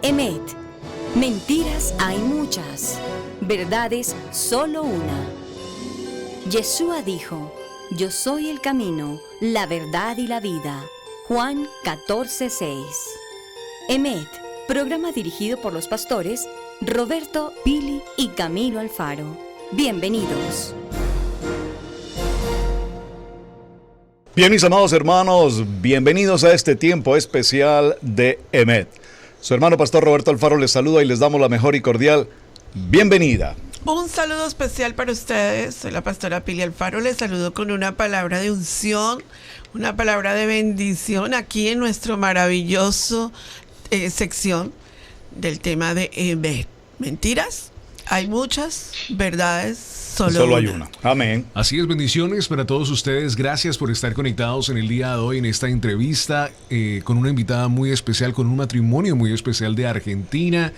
Emet. Mentiras hay muchas, verdades solo una. Yeshua dijo: yo soy el camino, la verdad y la vida. Juan 14:6. Emet, programa dirigido por los pastores Roberto, Pili y Camilo Alfaro. Bienvenidos. Bien, mis amados hermanos, bienvenidos a este tiempo especial de Emet. Su hermano pastor Roberto Alfaro les saluda y les damos la mejor y cordial bienvenida. Un saludo especial para ustedes. Soy la pastora Pili Alfaro. Les saludo con una palabra de unción, una palabra de bendición aquí en nuestro maravilloso sección del tema de Emet. Mentiras, hay muchas, verdades, solo hay una. Amén. Así es, bendiciones para todos ustedes. Gracias por estar conectados en el día de hoy en esta entrevista con una invitada muy especial, con un matrimonio muy especial de Argentina.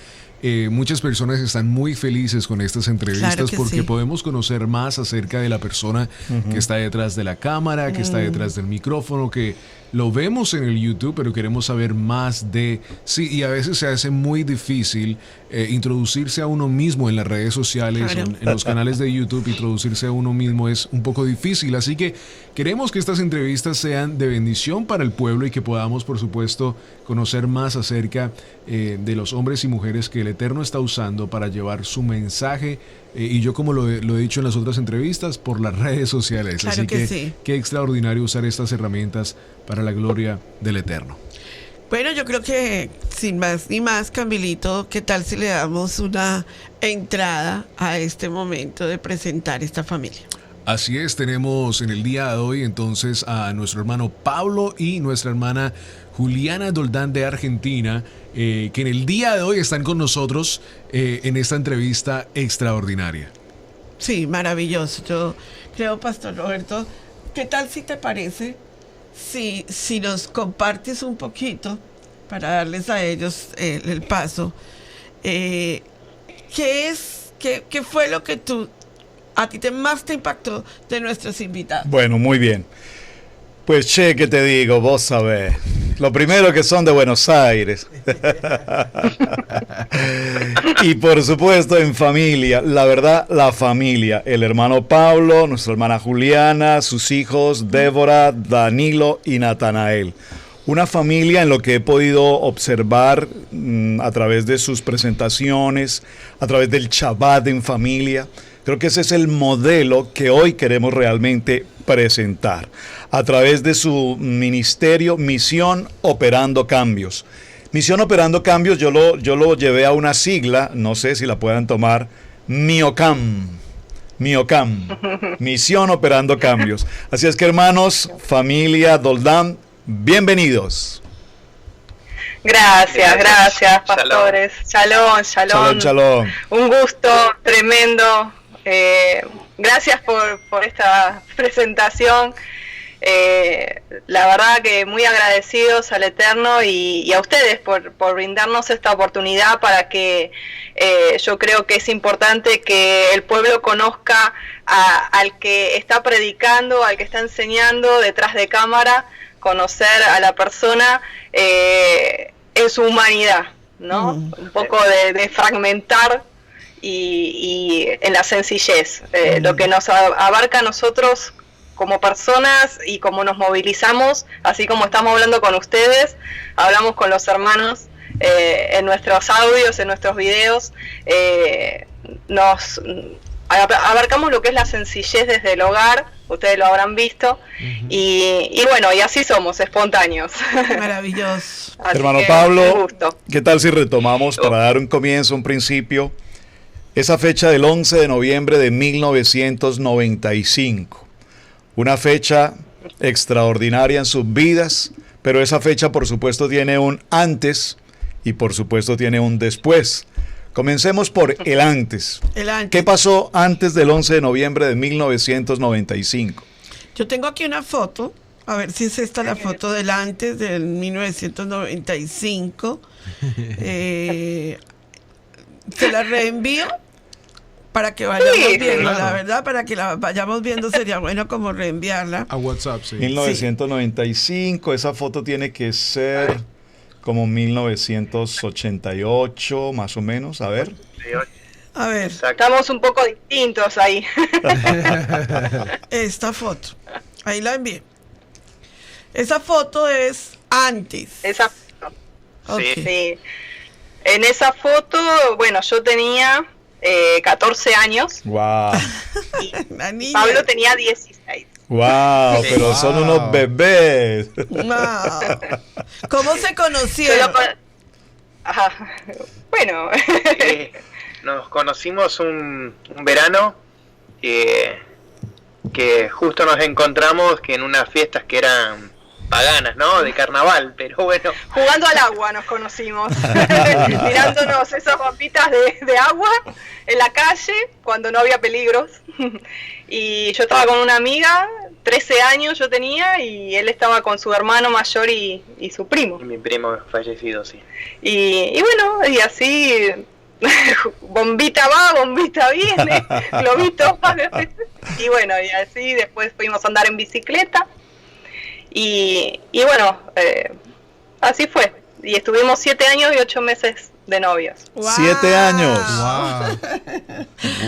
Muchas personas están muy felices con estas entrevistas, claro, porque sí, podemos conocer más acerca de la persona que está detrás de la cámara, que está detrás del micrófono, que lo vemos en el YouTube, pero queremos saber más de... Sí, y a veces se hace muy difícil introducirse a uno mismo en las redes sociales, claro, en los canales de YouTube. Introducirse a uno mismo es un poco difícil, así que queremos que estas entrevistas sean de bendición para el pueblo y que podamos, por supuesto, conocer más acerca de los hombres y mujeres que el Eterno está usando para llevar su mensaje, y yo, como lo he dicho en las otras entrevistas, por las redes sociales. Claro, así que sí, qué extraordinario usar estas herramientas para la gloria del Eterno. Bueno, yo creo que sin más ni más, Camilito, ¿qué tal si le damos una entrada a este momento de presentar esta familia? Así es, tenemos en el día de hoy entonces a nuestro hermano Pablo y nuestra hermana Juliana Doldán de Argentina, que en el día de hoy están con nosotros en esta entrevista extraordinaria. Sí, maravilloso. Yo creo, Pastor Roberto, ¿qué tal si te parece si nos compartes un poquito para darles a ellos el paso? ¿Qué fue lo que a ti más te impactó de nuestros invitados? Bueno, muy bien. Pues che, ¿qué te digo? Vos sabés. Lo primero que son de Buenos Aires. Y por supuesto en familia. La verdad, la familia. El hermano Pablo, nuestra hermana Juliana, sus hijos Débora, Danilo y Natanael. Una familia en lo que he podido observar a través de sus presentaciones, a través del Shabbat en familia. Creo que ese es el modelo que hoy queremos realmente presentar. A través de su ministerio, Misión Operando Cambios. Misión Operando Cambios, yo lo llevé a una sigla, no sé si la puedan tomar, MIOCAM. Misión Operando Cambios. Así es que, hermanos, familia Doldán, bienvenidos. Gracias, pastores. Shalom. Un gusto tremendo. Gracias por esta presentación. La verdad que muy agradecidos al Eterno y a ustedes por brindarnos esta oportunidad para que yo creo que es importante que el pueblo conozca al que está predicando, al que está enseñando detrás de cámara, conocer a la persona en su humanidad, ¿no? Un poco de fragmentar y en la sencillez, lo que nos abarca a nosotros como personas y como nos movilizamos, así como estamos hablando con ustedes, hablamos con los hermanos en nuestros audios, en nuestros videos, nos abarcamos lo que es la sencillez desde el hogar, ustedes lo habrán visto, y bueno, y así somos, espontáneos. Maravilloso. Hermano Pablo, ¿qué tal si retomamos para dar un comienzo, un principio, esa fecha del 11 de noviembre de 1995? Una fecha extraordinaria en sus vidas, pero esa fecha por supuesto tiene un antes y por supuesto tiene un después. Comencemos por el antes. ¿Qué pasó antes del 11 de noviembre de 1995? Yo tengo aquí una foto, a ver si es esta la foto del antes del 1995. Se la reenvío para que vayamos viendo, claro. La verdad, para que la vayamos viendo sería bueno como reenviarla. A WhatsApp, sí. 1995, esa foto tiene que ser como 1988, más o menos, a ver. A ver. Estamos un poco distintos ahí. Esta foto, ahí la envié. Esa foto es antes. Esa foto. Okay. Sí. En esa foto, bueno, yo tenía 14 años. Wow. Y Pablo tenía 16. Wow, pero son unos bebés. Wow. ¿Cómo se conocieron? Bueno. Nos conocimos un verano que justo nos encontramos que en unas fiestas que eran paganas, ¿no? De carnaval, pero bueno. Jugando al agua nos conocimos, tirándonos esas bombitas de agua en la calle cuando no había peligros. Y yo estaba con una amiga, 13 años yo tenía, y él estaba con su hermano mayor y su primo. Y mi primo fallecido, sí. Y bueno, y así, bombita va, bombita viene, globito va. Y bueno, y así después fuimos a andar en bicicleta. Y bueno, así fue. Y estuvimos 7 años y 8 meses de novios. Wow. 7 años.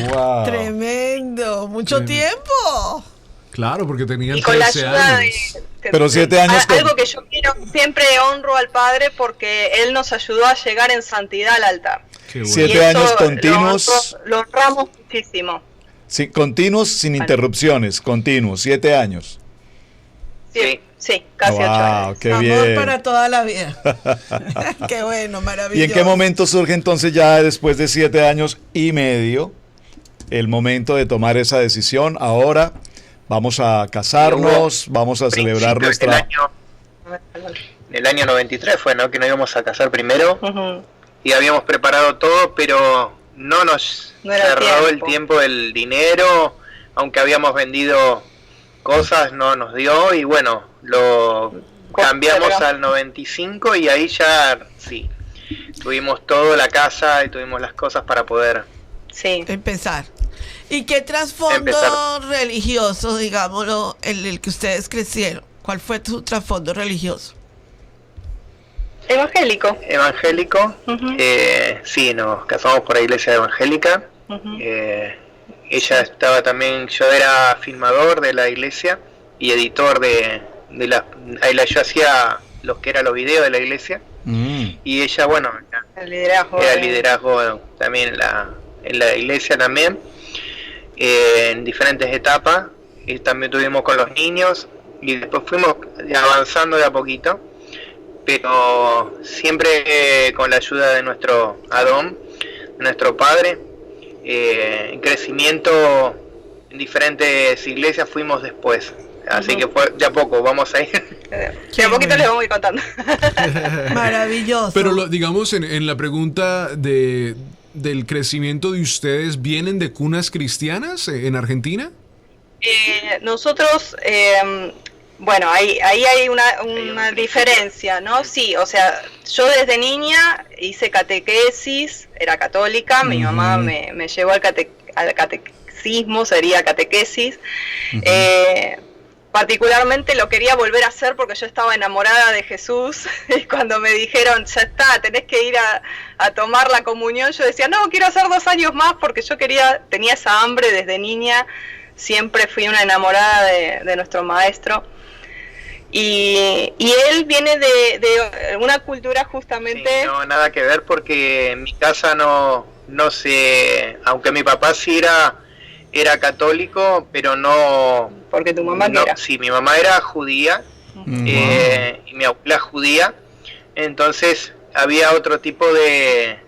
Wow. Tremendo. ¿Mucho tiempo? Claro, porque tenían 13 años. Pero 7 años. Algo que yo quiero, siempre honro al Padre porque Él nos ayudó a llegar en santidad al altar. Bueno. 7 años continuos. Lo honramos muchísimo. Sí, continuos, sin interrupciones, continuos, 7 años. Sí, casi 8 años. Qué Amor bien. para toda la vida. Qué bueno, maravilloso. ¿Y en qué momento surge entonces ya después de 7 años y medio el momento de tomar esa decisión? Ahora vamos a casarnos, vamos a celebrar nuestra... En el año 93 fue, ¿no? Que nos íbamos a casar primero. Y habíamos preparado todo, pero no nos cerró el tiempo, el dinero, aunque habíamos vendido cosas, no nos dio, y bueno, lo cambiamos al 95 y ahí ya, sí, tuvimos toda la casa y tuvimos las cosas para poder empezar. ¿Y qué trasfondo religioso, digámoslo, el que ustedes crecieron? ¿Cuál fue su trasfondo religioso? Evangélico. Sí, nos casamos por la iglesia evangélica. Ella estaba también, yo era filmador de la iglesia y editor de yo hacía los que eran los videos de la iglesia. Y ella, bueno, era liderazgo también en la iglesia también, en diferentes etapas, y también tuvimos con los niños, y después fuimos avanzando de a poquito, pero siempre con la ayuda de nuestro Adón, nuestro Padre. En crecimiento en diferentes iglesias fuimos después, así que fue de a poco, vamos a ir. De a poquito les vamos a ir contando. Maravilloso. Pero digamos en la pregunta del crecimiento de ustedes, ¿vienen de cunas cristianas en Argentina? Nosotros, bueno, ahí hay una diferencia, ¿no? Sí, o sea, yo desde niña hice catequesis, era católica, mi mamá me llevó al catecismo, sería catequesis. Particularmente lo quería volver a hacer porque yo estaba enamorada de Jesús, y cuando me dijeron, ya está, tenés que ir a tomar la comunión, yo decía, no, quiero hacer 2 años más porque yo tenía esa hambre desde niña, siempre fui una enamorada de nuestro maestro. Y él viene de una cultura justamente... Sí, no, nada que ver, porque en mi casa no sé, aunque mi papá sí era católico, pero no... Porque tu mamá no era. Sí, mi mamá era judía, y mi abuela judía, entonces había otro tipo de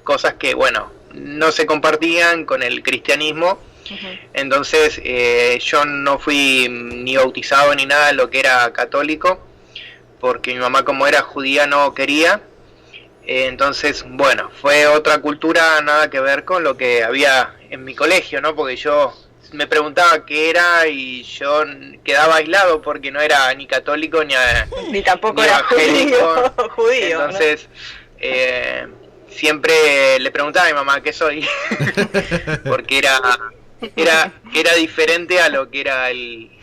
cosas que, bueno, no se compartían con el cristianismo. Entonces yo no fui ni bautizado ni nada de lo que era católico, porque mi mamá, como era judía, no quería. Entonces, bueno, fue otra cultura, nada que ver con lo que había en mi colegio, ¿no? Porque yo me preguntaba qué era y yo quedaba aislado porque no era ni católico ni tampoco era judío. Entonces, ¿no? Siempre le preguntaba a mi mamá qué soy, porque era diferente a lo que era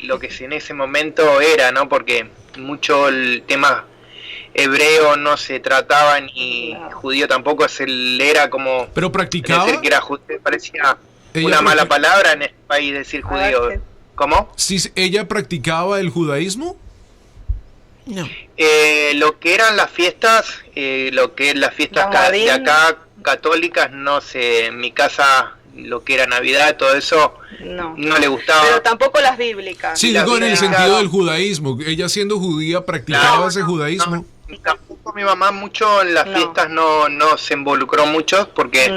lo que en ese momento era, ¿no? Porque mucho el tema hebreo no se trataba ni judío tampoco, él era como... Pero practicaba... Decir que era judío parecía una mala palabra en este país decir judío. ¿Cómo? ¿Sí, ella practicaba el judaísmo? No. Lo que eran las fiestas, lo que es las fiestas de acá católicas, no sé, en mi casa lo que era Navidad, todo eso no le gustaba. Pero tampoco las bíblicas. Sí, digo en el sentido del judaísmo. Ella siendo judía practicaba ese judaísmo. No, tampoco mi mamá mucho en las fiestas no se involucró mucho porque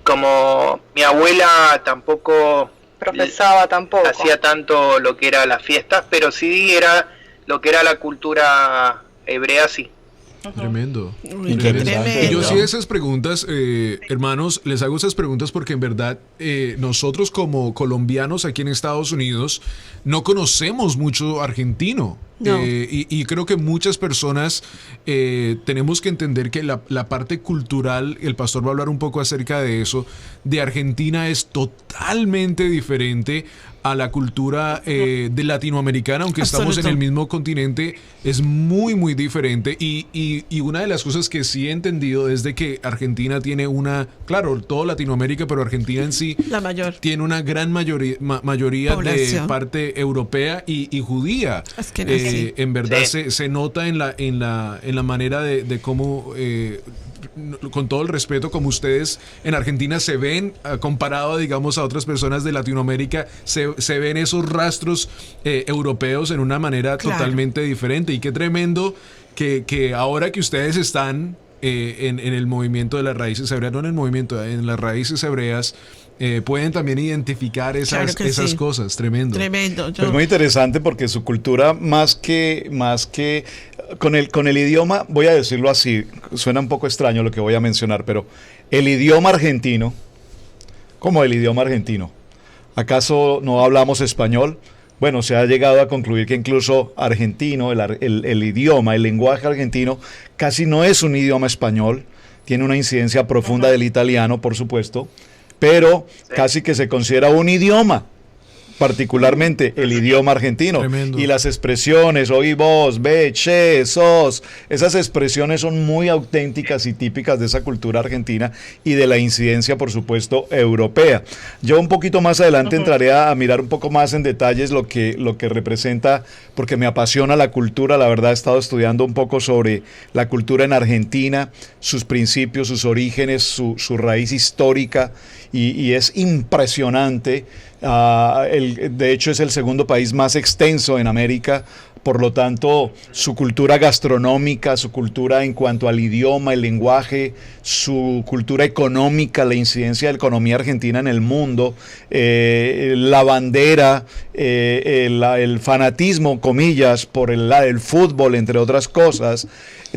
como mi abuela tampoco profesaba tampoco. Hacía tanto lo que era las fiestas, pero sí era lo que era la cultura hebrea, sí. Tremendo. Tremendo. Y yo sí esas preguntas, hermanos, les hago esas preguntas porque en verdad nosotros como colombianos aquí en Estados Unidos no conocemos mucho argentino. No. Y creo que muchas personas tenemos que entender que la parte cultural, el pastor va a hablar un poco acerca de eso, de Argentina es totalmente diferente a la cultura de latinoamericana, aunque estamos en el mismo continente, es muy, muy diferente. Y una de las cosas que sí he entendido es de que Argentina tiene claro, todo Latinoamérica, pero Argentina en sí tiene una gran mayoría de parte europea y judía. Es que en verdad se nota en la manera de cómo... con todo el respeto, como ustedes en Argentina se ven, comparado, digamos, a otras personas de Latinoamérica, se ven esos rastros europeos en una manera totalmente diferente. Y qué tremendo que ahora que ustedes están en el movimiento de las raíces hebreas, no en el movimiento, en las raíces hebreas, pueden también identificar esas cosas. Tremendo. Es muy interesante porque su cultura más que con el idioma, voy a decirlo así, suena un poco extraño lo que voy a mencionar, pero el idioma argentino, ¿cómo el idioma argentino? ¿Acaso no hablamos español? Bueno, se ha llegado a concluir que incluso argentino, el idioma, el lenguaje argentino, casi no es un idioma español, tiene una incidencia profunda del italiano, por supuesto, pero casi que se considera un idioma, particularmente el idioma argentino. Tremendo. Y las expresiones, oí vos, ve, che, sos, esas expresiones son muy auténticas y típicas de esa cultura argentina y de la incidencia, por supuesto, europea. Yo un poquito más adelante entraré a mirar un poco más en detalles lo que representa, porque me apasiona la cultura. La verdad, he estado estudiando un poco sobre la cultura en Argentina, sus principios, sus orígenes, su raíz histórica, y es impresionante. De hecho, es el segundo país más extenso en América, por lo tanto, su cultura gastronómica, su cultura en cuanto al idioma, el lenguaje, su cultura económica, la incidencia de la economía argentina en el mundo, la bandera, el fanatismo, comillas, por el fútbol, entre otras cosas.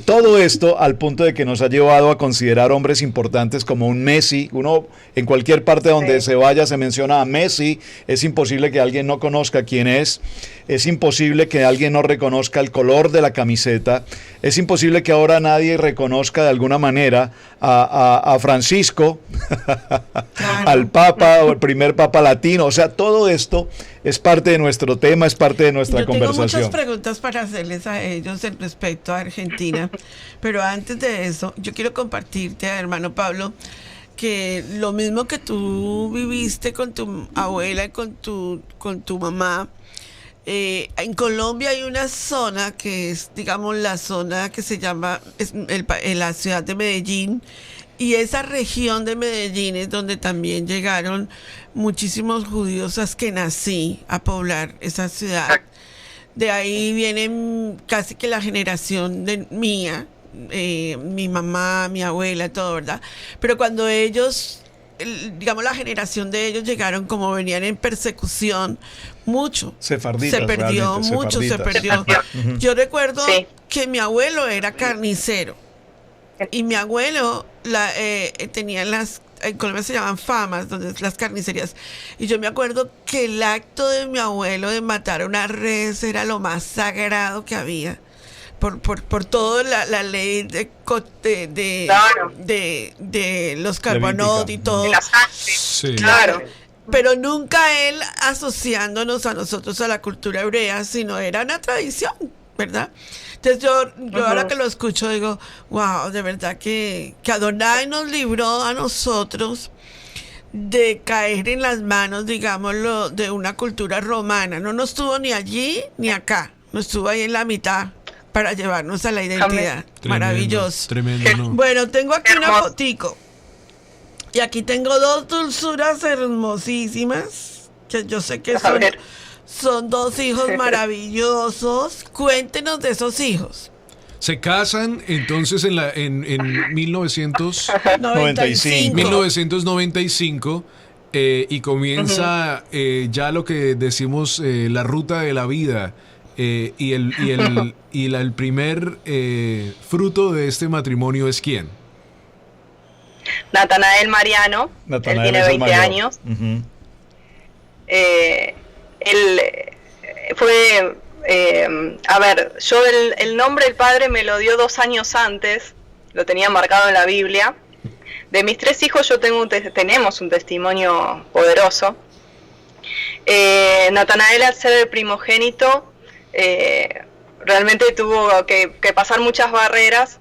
Todo esto al punto de que nos ha llevado a considerar hombres importantes como un Messi. Uno en cualquier parte donde se vaya se menciona a Messi. Es imposible que alguien no conozca quién es. Es imposible que alguien no reconozca el color de la camiseta. Es imposible que ahora nadie reconozca de alguna manera a Francisco, al Papa o el primer Papa latino. O sea, todo esto es parte de nuestro tema, es parte de nuestra conversación. Tengo muchas preguntas para hacerles a ellos en respecto a Argentina, pero antes de eso, yo quiero compartirte, hermano Pablo, que lo mismo que tú viviste con tu abuela y con tu mamá, en Colombia hay una zona que es, digamos, la zona que se llama la ciudad de Medellín, y esa región de Medellín es donde también llegaron muchísimos judíos askenazí a poblar esa ciudad. De ahí viene casi que la generación mía, mi mamá, mi abuela, todo, ¿verdad? Pero cuando ellos, digamos, la generación de ellos llegaron, como venían en persecución, mucho. Sefarditas, se perdió mucho, sefarditas. se perdió. Yo recuerdo que mi abuelo era carnicero. Y mi abuelo tenía en Colombia se llaman famas, donde las carnicerías. Y yo me acuerdo que el acto de mi abuelo de matar una res era lo más sagrado que había. Por toda la ley de los carbonos y todo. Sí. Claro. Pero nunca él asociándonos a nosotros a la cultura hebrea, sino era una tradición. ¿verdad? Entonces yo ahora que lo escucho digo, wow, de verdad que Adonai nos libró a nosotros de caer en las manos, digámoslo, de una cultura romana. No nos tuvo ni allí ni acá, nos tuvo ahí en la mitad para llevarnos a la identidad. Tremendo, maravilloso. Tremendo, ¿no? Bueno, tengo aquí una fotico. Y aquí tengo dos dulzuras hermosísimas, que yo sé que son dos hijos maravillosos. Cuéntenos de esos hijos. Se casan entonces en 95. 1995 y comienza ya lo que decimos la ruta de la vida y el primer fruto de este matrimonio es ¿quién? Natanael Mariano. Él tiene 20 años. Él fue... a ver, yo el nombre del padre me lo dio 2 años antes, lo tenía marcado en la Biblia. De mis 3 hijos tenemos un testimonio poderoso. Natanael, al ser el primogénito, realmente tuvo que pasar muchas barreras.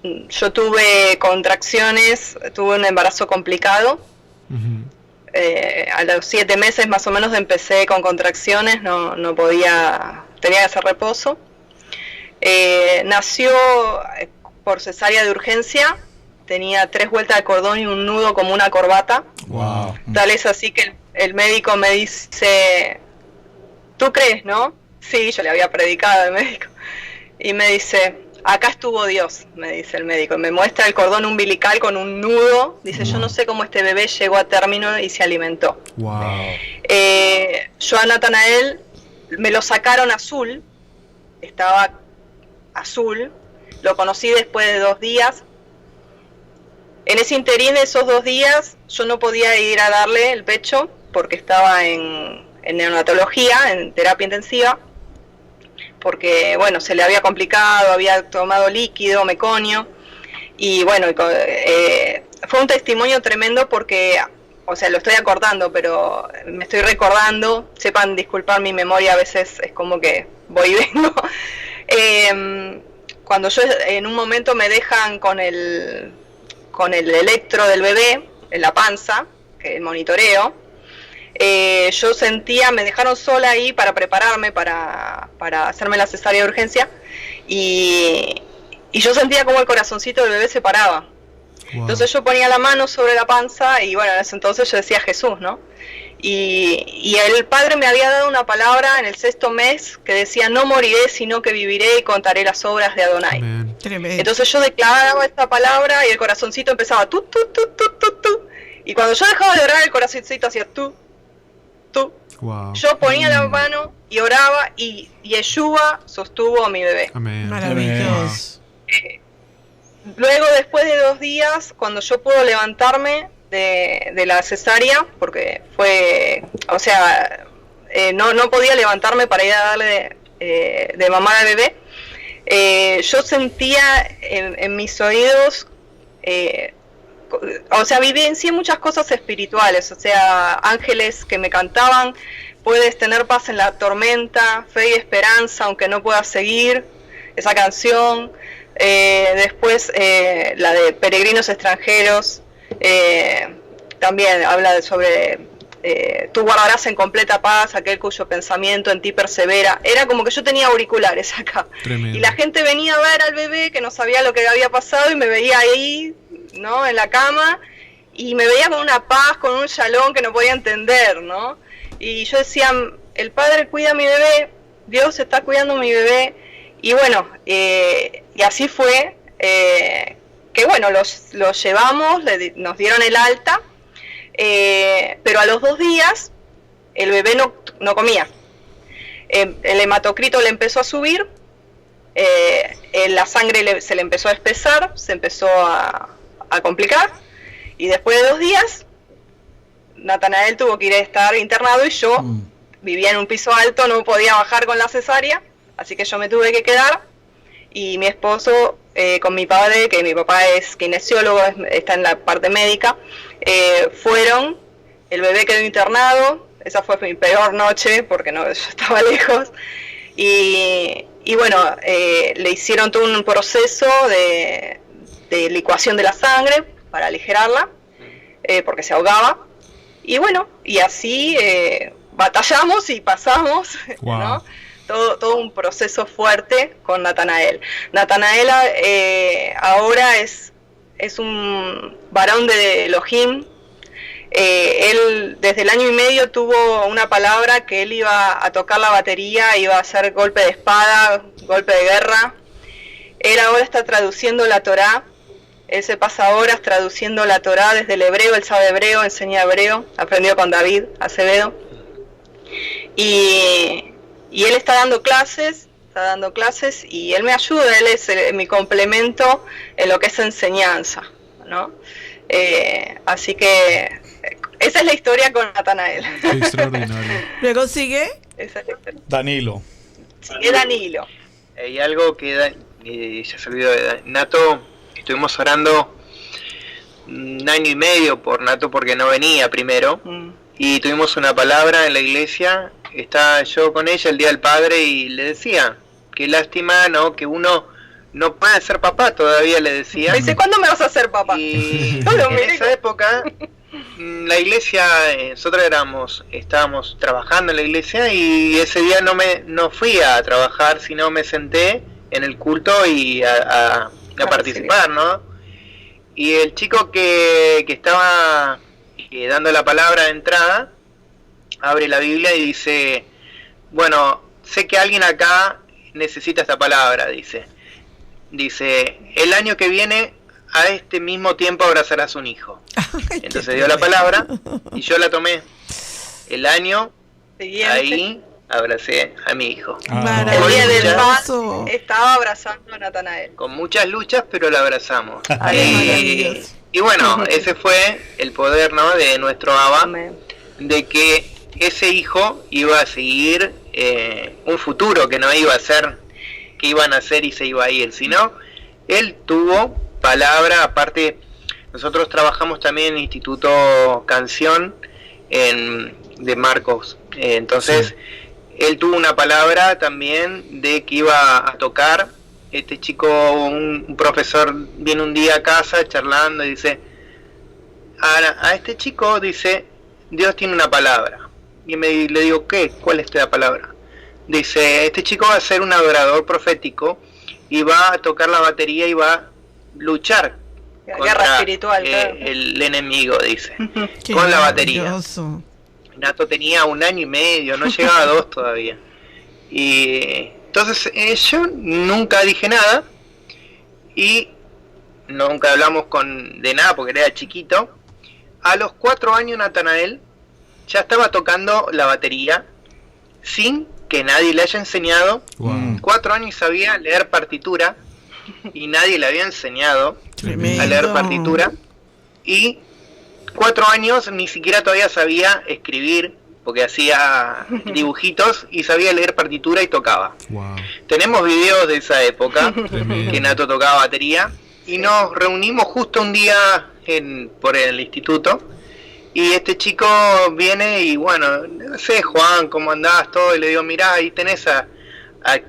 Yo tuve contracciones, tuve un embarazo complicado. A los 7 meses más o menos empecé con contracciones, no podía, tenía que hacer reposo. Nació por cesárea de urgencia, tenía 3 vueltas de cordón y un nudo como una corbata. Wow. Tal es así que el médico me dice, ¿tú crees, no? Sí, yo le había predicado al médico. Y me dice, acá estuvo Dios, me dice el médico. Me muestra el cordón umbilical con un nudo. Dice, yo no sé cómo este bebé llegó a término y se alimentó. Wow. Yo a Natanael me lo sacaron azul. Estaba azul. Lo conocí después de 2 días. En ese interín de esos 2 días, yo no podía ir a darle el pecho porque estaba en neonatología, en terapia intensiva. Porque, bueno, se le había complicado, había tomado líquido, meconio, y bueno, fue un testimonio tremendo porque, o sea, lo estoy acordando, pero me estoy recordando, sepan disculpar mi memoria, a veces es como que voy y vengo. Cuando yo en un momento me dejan con el electro del bebé en la panza, que el monitoreo, yo sentía, me dejaron sola ahí para prepararme para hacerme la cesárea de urgencia y yo sentía como el corazoncito del bebé se paraba. Wow. Entonces yo ponía la mano sobre la panza y bueno, en ese entonces yo decía Jesús, ¿no? Y el Padre me había dado una palabra en el 6º mes que decía, no moriré, sino que viviré y contaré las obras de Adonai. Entonces yo declaraba esta palabra y el corazoncito empezaba tu, tu, tu, tu, tu, tu. Y cuando yo dejaba de orar, el corazoncito hacía tú. Wow. Yo ponía la mano y oraba y Yeshua sostuvo a mi bebé. Amén. Maravilloso. Luego, después de 2 días, cuando yo puedo levantarme de la cesárea, porque fue, o sea, no podía levantarme para ir a darle de mamar al bebé, yo sentía en mis oídos, o sea, vivencié muchas cosas espirituales, o sea, ángeles que me cantaban, puedes tener paz en la tormenta, fe y esperanza, aunque no puedas seguir, esa canción. Después la de peregrinos extranjeros, también habla sobre tú guardarás en completa paz aquel cuyo pensamiento en ti persevera. Era como que yo tenía auriculares acá. Tremendo. Y la gente venía a ver al bebé que no sabía lo que había pasado y me veía ahí, ¿no? En la cama, y me veía con una paz, con un shalom que no podía entender, ¿no? Y yo decía, el Padre cuida a mi bebé, Dios está cuidando a mi bebé, y bueno, y así fue, que bueno, los llevamos, nos dieron el alta, pero a los 2 días el bebé no comía. El hematocrito le empezó a subir, la sangre se le empezó a espesar, se empezó a complicar, y después de 2 días Natanael tuvo que ir a estar internado y yo vivía en un piso alto, no podía bajar con la cesárea, así que yo me tuve que quedar, y mi esposo con mi padre, que mi papá es kinesiólogo, está en la parte médica, fueron, el bebé quedó internado, esa fue mi peor noche porque yo estaba lejos, Y bueno, le hicieron todo un proceso de licuación de la sangre para aligerarla, porque se ahogaba. Y bueno, y así batallamos y pasamos, wow. ¿no? Todo un proceso fuerte con Natanael. Natanael ahora es un varón de Elohim. Él desde el año y medio tuvo una palabra que él iba a tocar la batería, iba a hacer golpe de espada, golpe de guerra. Él ahora está traduciendo la Torá. Él se pasa horas traduciendo la Torá desde el hebreo. Él sabe hebreo, enseña hebreo, aprendió con David Acevedo. Y él está dando clases y él me ayuda, él es mi complemento en lo que es enseñanza, ¿no? Así que esa es la historia con Natanael. Qué extraordinario. Luego sigue Danilo. Sigue Danilo. Hay algo que ya se olvidó de Nato. Estuvimos orando 1 año y medio por Nato porque no venía primero. Y tuvimos una palabra en la iglesia. Estaba yo con ella el Día del Padre y le decía, qué lástima, ¿no? Que uno no puede ser papá todavía, le decía. Me dice, ¿cuándo me vas a hacer papá? Y en esa época, la iglesia, nosotros estábamos trabajando en la iglesia y ese día no fui a trabajar, sino me senté en el culto y a participar, ¿no? Y el chico que estaba dando la palabra de entrada, abre la Biblia y dice, bueno, sé que alguien acá necesita esta palabra, dice, el año que viene a este mismo tiempo abrazarás un hijo. Entonces dio la palabra y yo la tomé. El año siguiente, ahí abracé a mi hijo. El día del pan estaba abrazando a Natanael. Con muchas luchas, pero la abrazamos. Y bueno, ese fue el poder, ¿no?, de nuestro Abba. Amén. De que ese hijo iba a seguir un futuro, que no iba a ser que iban a hacer y se iba a ir, sino él tuvo palabra. Aparte, nosotros trabajamos también en el Instituto Canción de Marcos, entonces sí. Él tuvo una palabra también de que iba a tocar. Este chico, un profesor viene un día a casa charlando y dice, a este chico, dice, Dios tiene una palabra. Y le digo, ¿qué? ¿Cuál es la palabra? Dice, este chico va a ser un adorador profético y va a tocar la batería y va a luchar guerra espiritual, claro. El enemigo, dice, con la batería. Nato tenía 1 año y medio, no llegaba a 2 todavía. Y entonces yo nunca dije nada y nunca hablamos de nada porque era chiquito. A los 4 años Natanael ya estaba tocando la batería sin que nadie le haya enseñado. Wow. 4 años y sabía leer partitura y nadie le había enseñado a leer partitura. Y 4 años ni siquiera todavía sabía escribir porque hacía dibujitos y sabía leer partitura y tocaba. Wow. Tenemos videos de esa época que Nato tocaba batería y nos reunimos justo un día por el instituto. Y este chico viene y bueno, no sé, Juan, ¿cómo andás? Todo, y le digo, mirá, ahí tenés a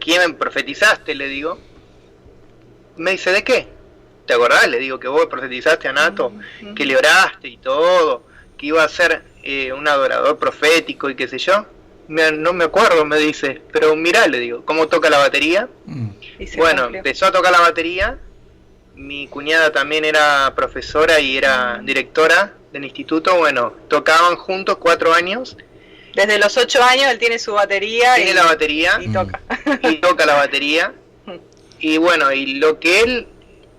quién profetizaste, le digo. Me dice, ¿de qué? ¿Te acordás? Le digo que vos profetizaste a Nato, que le oraste y todo, que iba a ser un adorador profético y qué sé yo. No me acuerdo, me dice, pero mirá, le digo, ¿cómo toca la batería? Bueno, empezó a tocar la batería. Mi cuñada también era profesora y era directora del instituto. Bueno, tocaban juntos 4 años. Desde los 8 años él tiene su batería. Tiene la batería. Y toca. Y toca la batería. Y bueno, y lo que él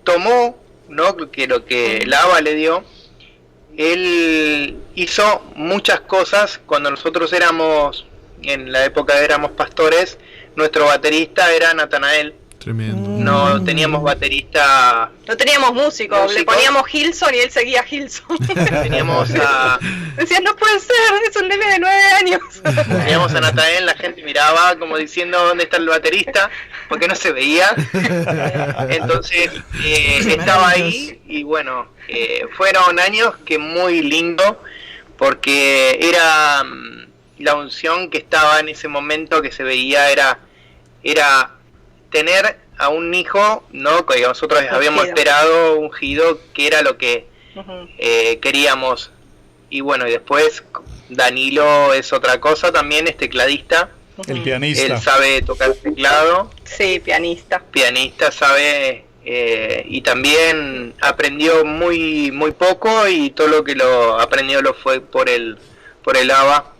tomó, ¿no?, que lo que el Abba le dio, él hizo muchas cosas. Cuando nosotros en la época éramos pastores, nuestro baterista era Natanael. Tremendo. No teníamos baterista. No teníamos músico, le poníamos Gilson y él seguía Gilson. Teníamos a. Decías, no puede ser, es un nene de 9 años. Teníamos a Natanael, la gente miraba como diciendo, ¿dónde está el baterista? Porque no se veía. Entonces estaba ahí y bueno, fueron años que muy lindo porque era la unción que estaba en ese momento que se veía, era era tener a un hijo, ¿no? Que nosotros habíamos esperado, ungido, que era lo que queríamos. Y bueno, y después Danilo es otra cosa también, es tecladista. El pianista. Él sabe tocar el teclado. Sí, pianista. Pianista, sabe, y también aprendió muy poco, y todo lo que lo aprendió lo fue por el ABBA.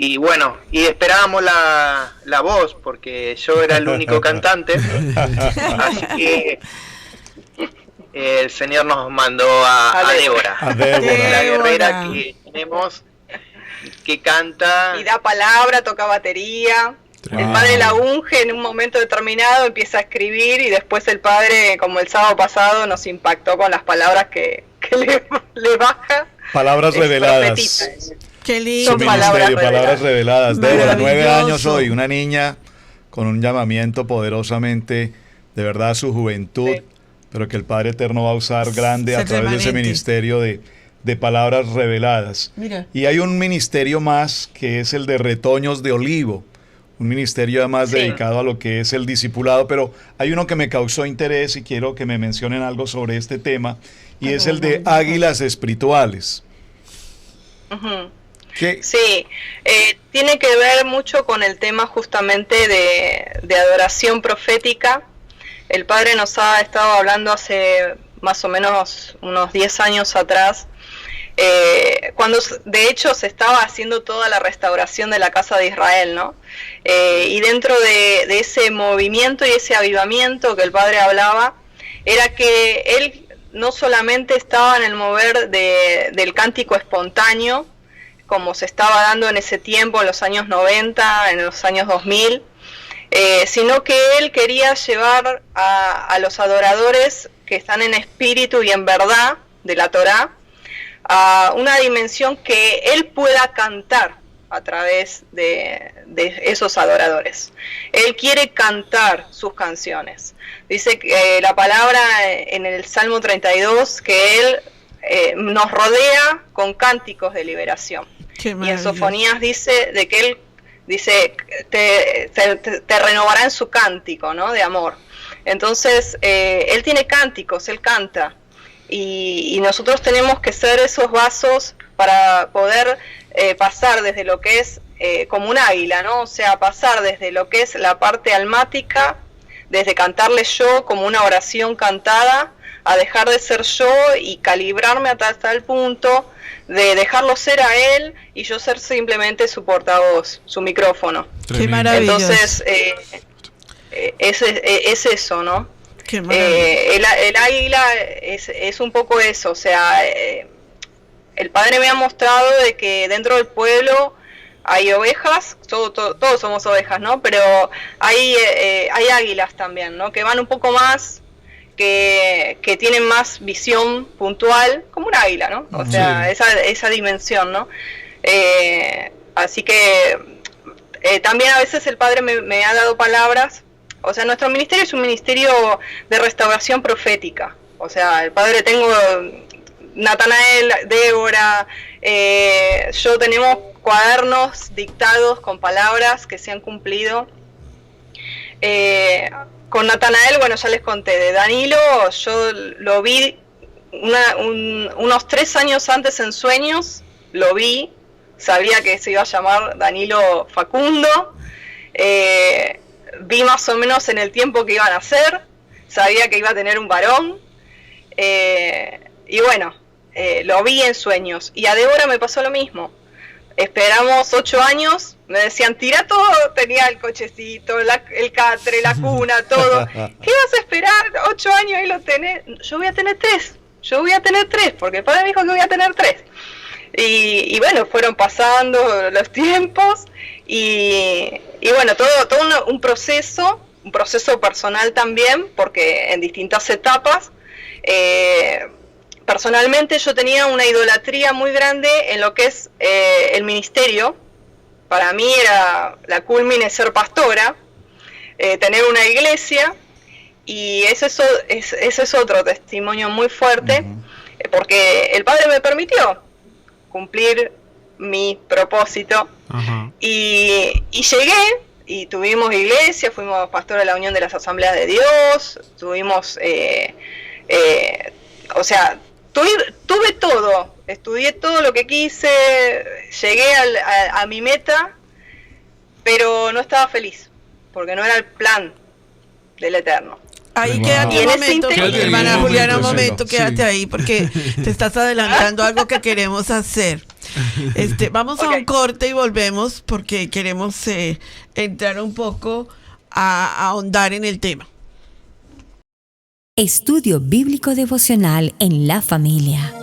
Y bueno, y esperábamos la voz, porque yo era el único cantante. Así que el Señor nos mandó a Débora. A Débora. La guerrera que tenemos, que canta. Y da palabra, toca batería. El padre la unge en un momento determinado, empieza a escribir, y después el padre, como el sábado pasado, nos impactó con las palabras que le baja. Palabras reveladas. Qué lindo. Su ministerio, palabras reveladas. Débora, 9 años hoy, una niña con un llamamiento poderosamente, de verdad, su juventud, pero que el Padre Eterno va a usar grande a través de ese ministerio de palabras reveladas. Mira. Y hay un ministerio más, que es el de Retoños de Olivo, un ministerio además dedicado a lo que es el discipulado, pero hay uno que me causó interés y quiero que me mencionen algo sobre este tema, y es el de Águilas Espirituales. Sí, tiene que ver mucho con el tema justamente de adoración profética. El Padre nos ha estado hablando hace más o menos unos 10 años atrás, cuando de hecho se estaba haciendo toda la restauración de la casa de Israel, ¿no? Y dentro de ese movimiento y ese avivamiento que el Padre hablaba, era que él no solamente estaba en el mover del cántico espontáneo, como se estaba dando en ese tiempo, en los años 90, en los años 2000, sino que él quería llevar a los adoradores que están en espíritu y en verdad de la Torá a una dimensión que él pueda cantar a través de esos adoradores. Él quiere cantar sus canciones. Dice que la palabra en el Salmo 32, que él nos rodea con cánticos de liberación. Y en Sofonías dice de que él dice te renovará en su cántico, ¿no? De amor. Entonces él tiene cánticos, él canta, y nosotros tenemos que ser esos vasos para poder pasar desde lo que es como un águila, ¿no? O sea, pasar desde lo que es la parte almática, desde cantarle yo como una oración cantada, a dejar de ser yo y calibrarme hasta el punto de dejarlo ser a él y yo ser simplemente su portavoz, su micrófono. Qué maravilloso. Entonces, es eso, ¿no? Qué el águila es un poco eso, o sea, el Padre me ha mostrado de que dentro del pueblo hay ovejas, todos somos ovejas, ¿no? Pero hay águilas también, ¿no? Que van un poco más, que tienen más visión puntual, como un águila, ¿no? O sea, esa dimensión, ¿no? Así que también a veces el Padre me ha dado palabras. O sea, nuestro ministerio es un ministerio de restauración profética. O sea, el Padre, tengo Natanael, Débora, yo tenemos cuadernos dictados con palabras que se han cumplido. Con Natanael, bueno, ya les conté. De Danilo, yo lo vi unos 3 años antes en sueños, lo vi, sabía que se iba a llamar Danilo Facundo, vi más o menos en el tiempo que iban a hacer, sabía que iba a tener un varón, y bueno, lo vi en sueños. Y a Débora me pasó lo mismo. Esperamos 8 años, me decían, tira todo, tenía el cochecito, el catre, la cuna, todo. ¿Qué vas a esperar? 8 años, ahí lo tenés. Yo voy a tener 3, porque el Padre me dijo que voy a tener 3. Y bueno, fueron pasando los tiempos, y bueno, todo un proceso personal también, porque en distintas etapas. Personalmente yo tenía una idolatría muy grande en lo que es el ministerio. Para mí era la culmine ser pastora, tener una iglesia, y ese es otro testimonio muy fuerte, porque el Padre me permitió cumplir mi propósito, y llegué, y tuvimos iglesia, fuimos pastor de la Unión de las Asambleas de Dios, tuvimos, o sea, tuve todo, estudié todo lo que quise, llegué a mi meta, pero no estaba feliz, porque no era el plan del Eterno. Ahí quédate un momento, hermana Juliana, un momento, quédate ahí, porque te estás adelantando algo que queremos hacer. Vamos a un corte y volvemos, porque queremos entrar un poco a ahondar en el tema. Estudio Bíblico Devocional en la familia.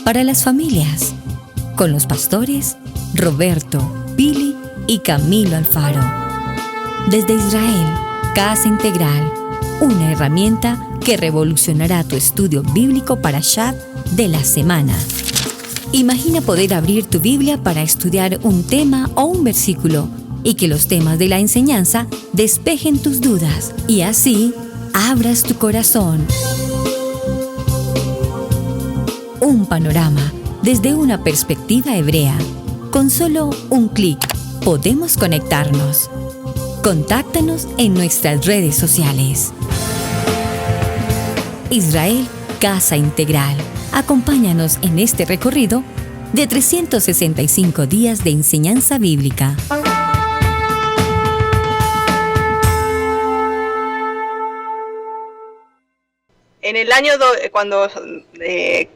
Para las familias, con los pastores Roberto, Pili y Camilo Alfaro. Desde Israel, Casa Integral, una herramienta que revolucionará tu estudio bíblico Parashat de la semana. Imagina poder abrir tu Biblia para estudiar un tema o un versículo y que los temas de la enseñanza despejen tus dudas y así abras tu corazón. Un panorama desde una perspectiva hebrea. Con solo un clic podemos conectarnos. Contáctanos en nuestras redes sociales. Israel Casa Integral. Acompáñanos en este recorrido de 365 días de enseñanza bíblica. En el año, cuando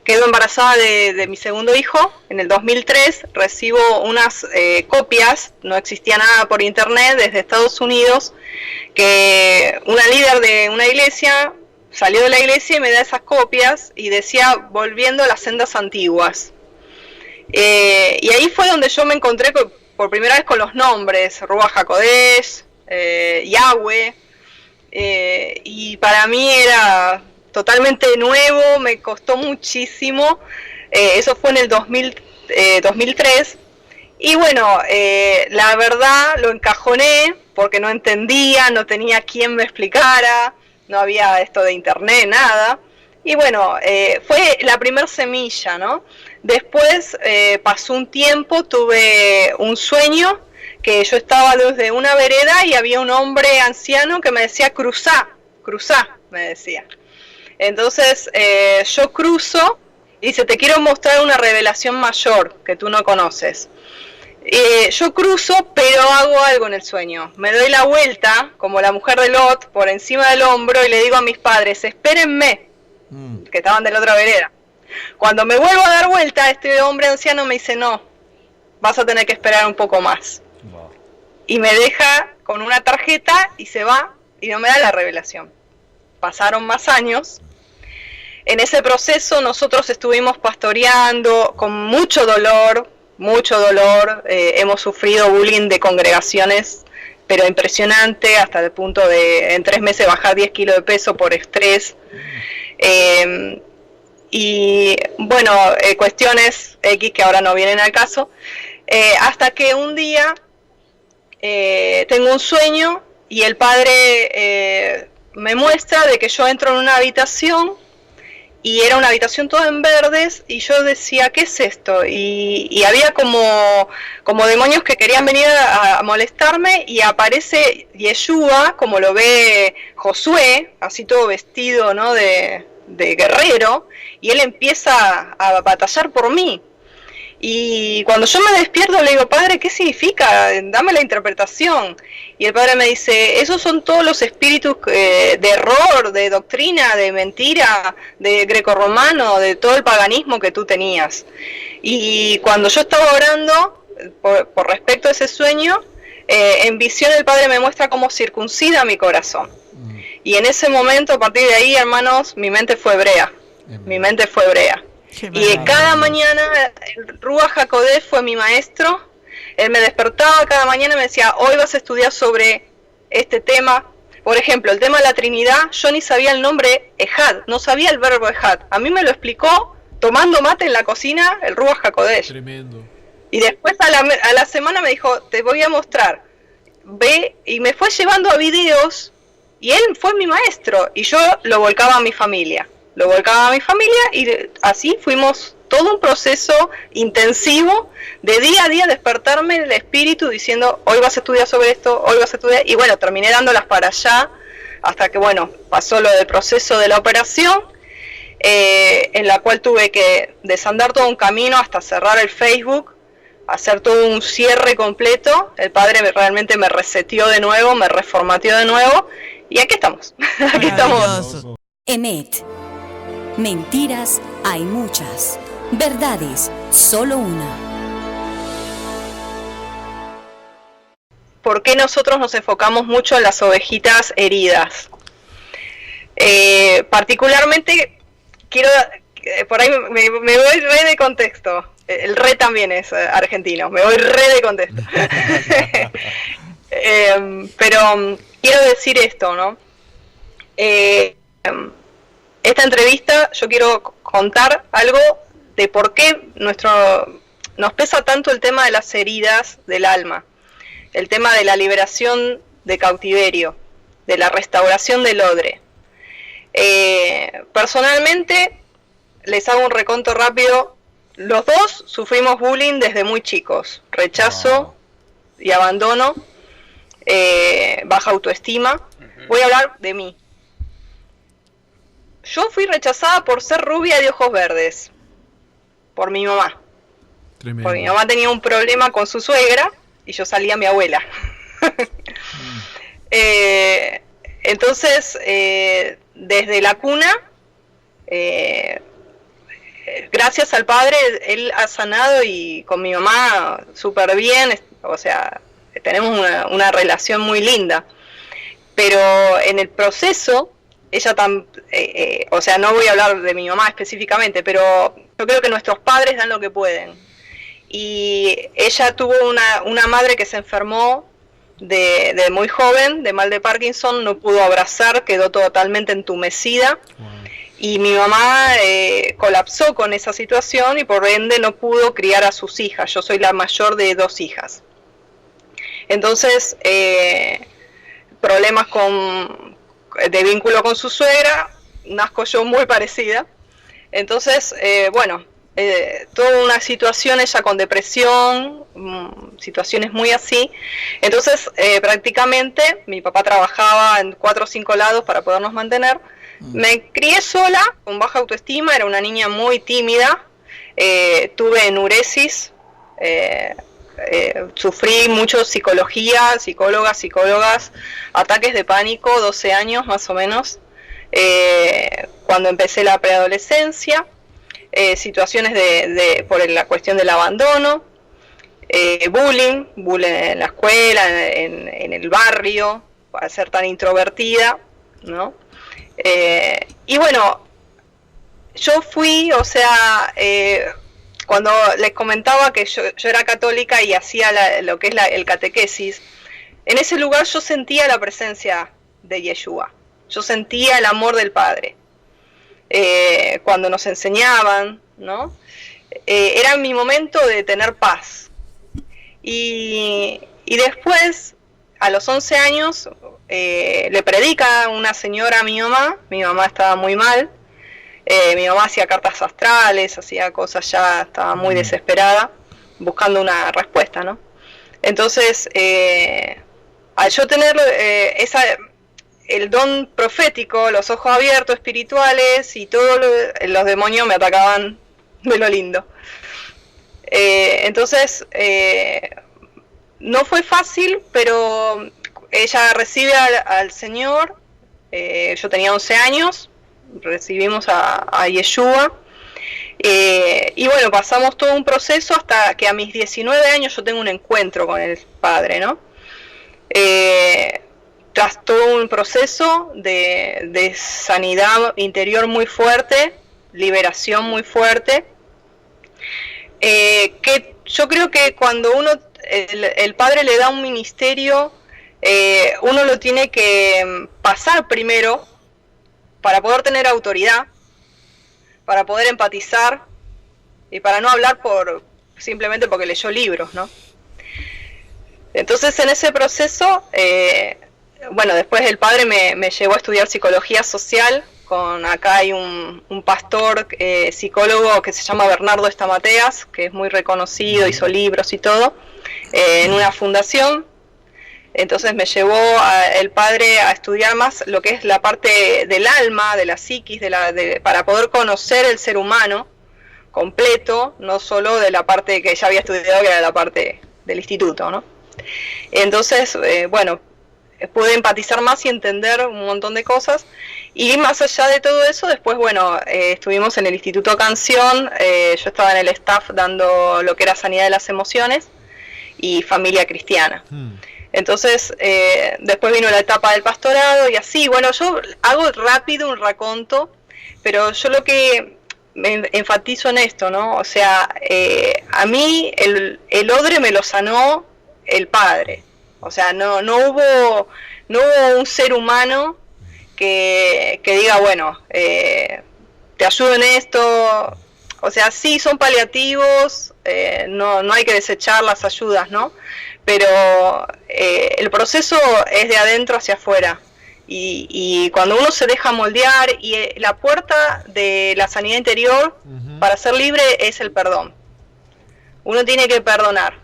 quedo embarazada de mi segundo hijo, en el 2003, recibo unas copias, no existía nada por internet, desde Estados Unidos, que una líder de una iglesia salió de la iglesia y me da esas copias y decía, volviendo a las sendas antiguas. Y ahí fue donde yo me encontré por primera vez con los nombres, Ruach HaKodesh, Yahweh, y para mí era totalmente nuevo, me costó muchísimo, eso fue en el 2003, y bueno, la verdad lo encajoné porque no entendía, no tenía quien me explicara, no había esto de internet, nada, y bueno, fue la primer semilla, ¿no? Después pasó un tiempo, tuve un sueño, que yo estaba desde una vereda y había un hombre anciano que me decía, cruzá, me decía. Entonces yo cruzo y dice, te quiero mostrar una revelación mayor que tú no conoces. Yo cruzo, pero hago algo en el sueño. Me doy la vuelta, como la mujer de Lot, por encima del hombro y le digo a mis padres, espérenme, que estaban de la otra vereda. Cuando me vuelvo a dar vuelta, este hombre anciano me dice, no, vas a tener que esperar un poco más. Wow. Y me deja con una tarjeta y se va y no me da la revelación. Pasaron más años. En ese proceso nosotros estuvimos pastoreando con mucho dolor, hemos sufrido bullying de congregaciones, pero impresionante, hasta el punto de en 3 meses bajar 10 kilos de peso por estrés. Y bueno, cuestiones X que ahora no vienen al caso, hasta que un día tengo un sueño y el padre me muestra de que yo entro en una habitación y era una habitación toda en verdes y yo decía, ¿qué es esto? Y había como demonios que querían venir a molestarme y aparece Yeshua, como lo ve Josué, así todo vestido, ¿no? de guerrero, y él empieza a batallar por mí. Y cuando yo me despierto le digo, padre, ¿qué significa? Dame la interpretación. Y el padre me dice, esos son todos los espíritus de error, de doctrina, de mentira, de grecorromano, de todo el paganismo que tú tenías. Y cuando yo estaba orando, por respecto a ese sueño, en visión el padre me muestra cómo circuncida mi corazón. Y en ese momento, a partir de ahí, hermanos, mi mente fue hebrea. Y cada mañana el Ruach HaKodesh fue mi maestro. Él me despertaba cada mañana y me decía, hoy vas a estudiar sobre este tema. Por ejemplo, el tema de la Trinidad, yo ni sabía el nombre Ejad, no sabía el verbo Ejad. A mí me lo explicó tomando mate en la cocina el Ruach HaKodesh. Tremendo. Y después a la semana me dijo, te voy a mostrar. Ve, y me fue llevando a videos y él fue mi maestro y yo lo volcaba a mi familia. Y así fuimos todo un proceso intensivo de día a día despertarme el espíritu diciendo, hoy vas a estudiar sobre esto, hoy vas a estudiar, y bueno, terminé dándolas para allá, hasta que bueno, pasó lo del proceso de la operación, en la cual tuve que desandar todo un camino hasta cerrar el Facebook, hacer todo un cierre completo. El Padre realmente me reseteó de nuevo, me reformateó de nuevo, y aquí estamos. Aquí estamos. EMET. Mentiras hay muchas, verdades solo una. ¿Por qué nosotros nos enfocamos mucho en las ovejitas heridas? Particularmente, quiero, por ahí me voy re de contexto. El re también es argentino, me voy re de contexto. Pero quiero decir esto, ¿no? Esta entrevista yo quiero contar algo de por qué nos pesa tanto el tema de las heridas del alma, el tema de la liberación de cautiverio, de la restauración del odre. Personalmente, les hago un reconto rápido, los dos sufrimos bullying desde muy chicos, rechazo y abandono, baja autoestima. Voy a hablar de mí. Yo fui rechazada por ser rubia de ojos verdes, por mi mamá. Tremendo. Porque mi mamá tenía un problema con su suegra y yo salía a mi abuela. Entonces, desde la cuna, gracias al Padre, él ha sanado, y con mi mamá súper bien, o sea, tenemos una relación muy linda. Pero en el proceso, ella o sea, no voy a hablar de mi mamá específicamente, pero yo creo que nuestros padres dan lo que pueden. Y ella tuvo una madre que se enfermó de muy joven, de mal de Parkinson, no pudo abrazar, quedó totalmente entumecida. Wow. Y mi mamá colapsó con esa situación y por ende no pudo criar a sus hijas. Yo soy la mayor de 2 hijas. Entonces, problemas de vínculo con su suegra, nazco yo muy parecida. Entonces, bueno, toda una situación, ella con depresión, situaciones muy así. Entonces, prácticamente, mi papá trabajaba en 4 o 5 lados para podernos mantener. Me crié sola, con baja autoestima, era una niña muy tímida, tuve enuresis, sufrí mucho psicología, psicólogas, ataques de pánico, 12 años más o menos, cuando empecé la preadolescencia, situaciones por la cuestión del abandono, bullying en la escuela, en el barrio, al ser tan introvertida, ¿no? Y bueno, yo fui, o sea, cuando les comentaba que yo era católica y hacía lo que es el catequesis, en ese lugar yo sentía la presencia de Yeshua, yo sentía el amor del Padre, cuando nos enseñaban, ¿no? Era mi momento de tener paz. Y después, a los 11 años, le predica una señora a mi mamá estaba muy mal, mi mamá hacía cartas astrales, hacía cosas, ya estaba muy desesperada, buscando una respuesta, ¿no? Entonces, al yo tener el don profético, los ojos abiertos, espirituales, y todos los demonios me atacaban de lo lindo. Entonces, no fue fácil, pero ella recibe al Señor, yo tenía 11 años, recibimos a Yeshua, y bueno, pasamos todo un proceso hasta que a mis 19 años yo tengo un encuentro con el Padre, ¿no? Tras todo un proceso de sanidad interior muy fuerte, liberación muy fuerte, que yo creo que cuando el Padre le da un ministerio, uno lo tiene que pasar primero para poder tener autoridad, para poder empatizar y para no hablar simplemente porque leyó libros, ¿no? Entonces, en ese proceso, bueno, después el Padre me llevó a estudiar psicología social acá hay un pastor psicólogo que se llama Bernardo Estamateas, que es muy reconocido, hizo libros y todo, en una fundación. Entonces me llevó el padre a estudiar más lo que es la parte del alma, de la psiquis, para poder conocer el ser humano completo, no solo de la parte que ya había estudiado, que era la parte del instituto, ¿no? Entonces, bueno, pude empatizar más y entender un montón de cosas. Y más allá de todo eso, después, bueno, estuvimos en el Instituto Canción, yo estaba en el staff dando lo que era sanidad de las emociones y familia cristiana. Entonces, después vino la etapa del pastorado y así, bueno, yo hago rápido un raconto, pero yo lo que me enfatizo en esto, ¿no? O sea, a mí el odre me lo sanó el Padre. O sea, no hubo un ser humano que diga, bueno, te ayudo en esto. O sea, sí son paliativos, no hay que desechar las ayudas, ¿no? Pero el proceso es de adentro hacia afuera. Y cuando uno se deja moldear, y la puerta de la sanidad interior para ser libre es el perdón. Uno tiene que perdonar.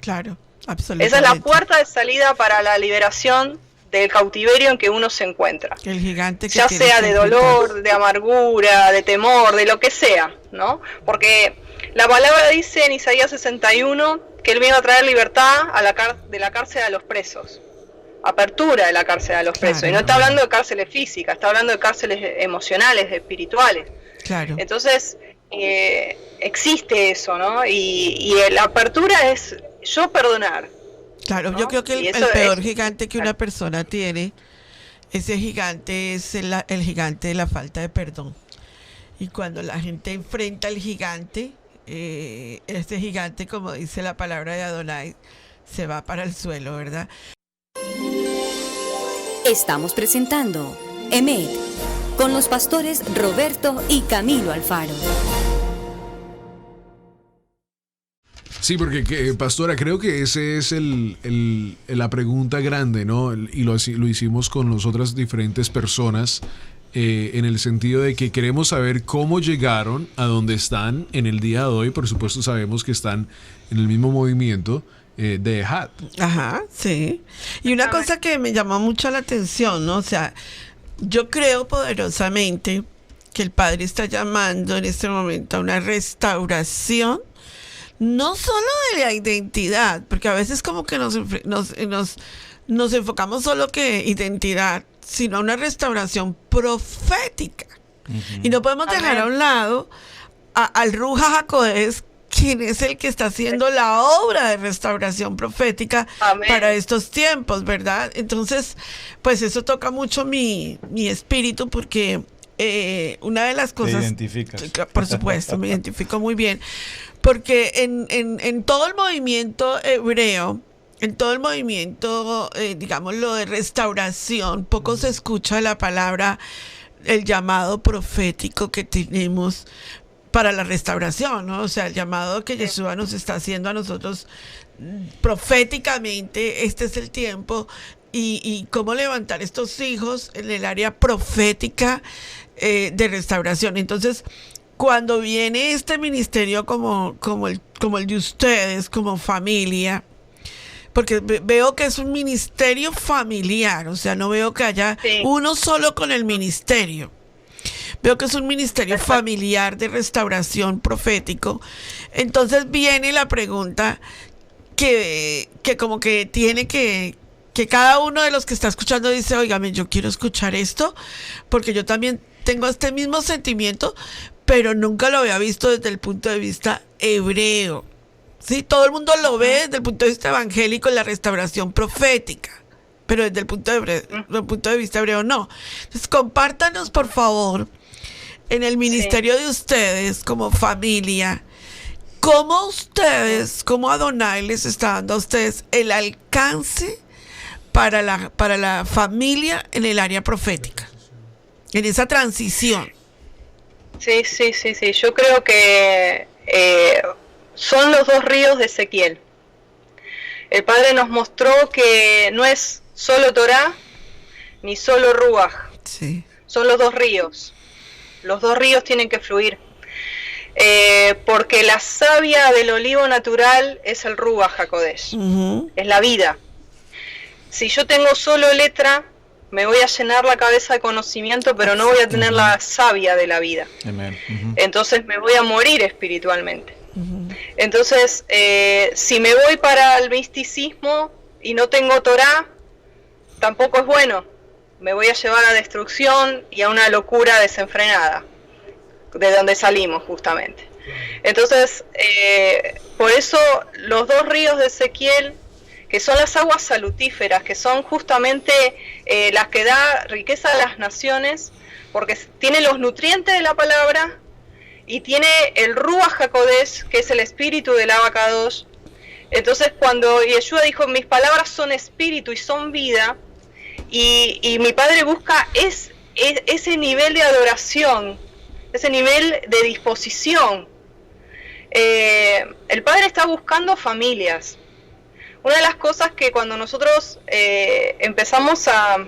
Claro, absolutamente. Esa es la puerta de salida para la liberación del cautiverio en que uno se encuentra. El gigante que ya sea de dolor, de amargura, de temor, de lo que sea, ¿no? Porque la palabra dice en Isaías 61 que Él vino a traer libertad de la cárcel a los presos. Apertura de la cárcel a los presos. Y no está hablando de cárceles físicas, está hablando de cárceles emocionales, espirituales. Claro. Entonces, existe eso, ¿no? Y la apertura es yo perdonar. Claro, ¿no? yo creo que el peor gigante que una persona tiene, ese gigante es el gigante de la falta de perdón. Y cuando la gente enfrenta al gigante, este gigante, como dice la palabra de Adonai, se va para el suelo, ¿verdad? Estamos presentando EMED con los pastores Roberto y Camilo Alfaro. Sí, porque pastora, creo que ese es la pregunta grande, ¿no? Y lo hicimos con las otras diferentes personas, en el sentido de que queremos saber cómo llegaron a donde están en el día de hoy. Por supuesto sabemos que están en el mismo movimiento de EHAD. Ajá, sí. Y una cosa que me llamó mucho la atención, ¿no? O sea, yo creo poderosamente que el Padre está llamando en este momento a una restauración, no solo de la identidad, porque a veces como que nos enfocamos solo que identidad, sino una restauración profética. Y no podemos dejar a un lado al Ruja HaKodesh, quien es el que está haciendo la obra de restauración profética para estos tiempos, ¿verdad? Entonces, pues eso toca mucho mi espíritu, porque una de las cosas... ¿Te identificas? Por supuesto, me identifico muy bien, porque en todo el movimiento hebreo, en todo el movimiento, digámoslo, de restauración, poco se escucha la palabra, el llamado profético que tenemos para la restauración, ¿no? O sea, el llamado que Yeshua nos está haciendo a nosotros proféticamente, este es el tiempo, y cómo levantar estos hijos en el área profética de restauración. Entonces, cuando viene este ministerio como el de ustedes, como familia, porque veo que es un ministerio familiar, o sea, no veo que haya uno solo con el ministerio. Veo que es un ministerio familiar de restauración profético. Entonces viene la pregunta que como que tiene que cada uno de los que está escuchando dice, óigame, yo quiero escuchar esto, porque yo también tengo este mismo sentimiento, pero nunca lo había visto desde el punto de vista hebreo. Sí, todo el mundo lo ve desde el punto de vista evangélico, en la restauración profética, pero desde el punto de vista hebreo no. Entonces, compártanos, por favor, en el ministerio de ustedes, como familia, cómo Adonai les está dando a ustedes el alcance para la familia en el área profética, en esa transición. Sí. Yo creo que son los dos ríos de Ezequiel. El Padre nos mostró que no es solo Torá ni solo Ruaj. Sí. son los dos ríos. Los dos ríos tienen que fluir. Porque la savia del olivo natural es el Ruach HaKodesh, es la vida. Si yo tengo solo letra, me voy a llenar la cabeza de conocimiento, pero no voy a tener la savia de la vida. Entonces me voy a morir espiritualmente. Entonces, si me voy para el misticismo y no tengo Torah, tampoco es bueno. Me voy a llevar a destrucción y a una locura desenfrenada, de donde salimos justamente. Entonces, por eso los dos ríos de Ezequiel, que son las aguas salutíferas, que son justamente las que da riqueza a las naciones, porque tiene los nutrientes de la palabra y tiene el Ruach HaKodesh, que es el espíritu del Abacadosh. Entonces, cuando Yeshua dijo, mis palabras son espíritu y son vida, y mi Padre busca ese nivel de adoración, ese nivel de disposición. El Padre está buscando familias. Una de las cosas que cuando nosotros empezamos a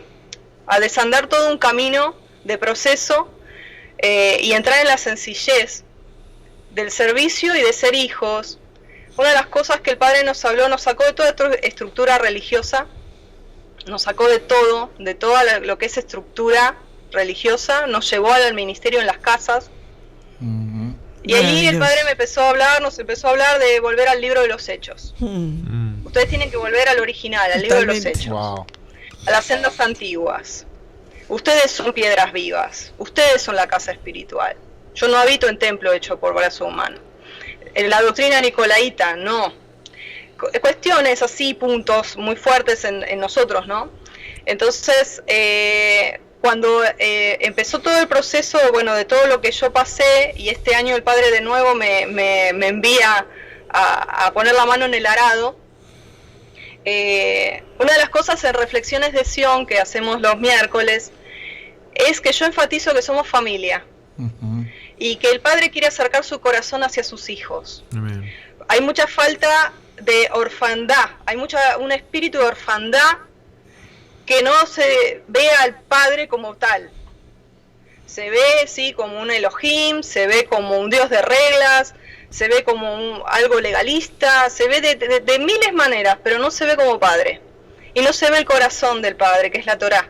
desandar todo un camino de proceso y entrar en la sencillez del servicio y de ser hijos, una de las cosas que el Padre nos habló, nos sacó de toda estructura religiosa, nos sacó de toda lo que es estructura religiosa, nos llevó al ministerio en las casas. Y allí el Padre nos empezó a hablar de volver al libro de los Hechos. Ustedes tienen que volver al original, al libro de los Hechos, a las sendas antiguas. Ustedes son piedras vivas, ustedes son la casa espiritual. Yo no habito en templo hecho por brazo humano. En la doctrina nicolaíta, no. Cuestiones así, puntos muy fuertes en nosotros, ¿no? Entonces, cuando empezó todo el proceso, bueno, de todo lo que yo pasé, y este año el Padre de nuevo me envía a poner la mano en el arado, una de las cosas en Reflexiones de Sion que hacemos los miércoles es que yo enfatizo que somos familia y que el Padre quiere acercar su corazón hacia sus hijos. Amén. Hay mucha falta de orfandad, hay un espíritu de orfandad que no se ve al Padre como tal. Se ve, sí, como un Elohim, se ve como un Dios de reglas, se ve como algo legalista, se ve de miles maneras, pero no se ve como Padre. Y no se ve el corazón del Padre, que es la Torá.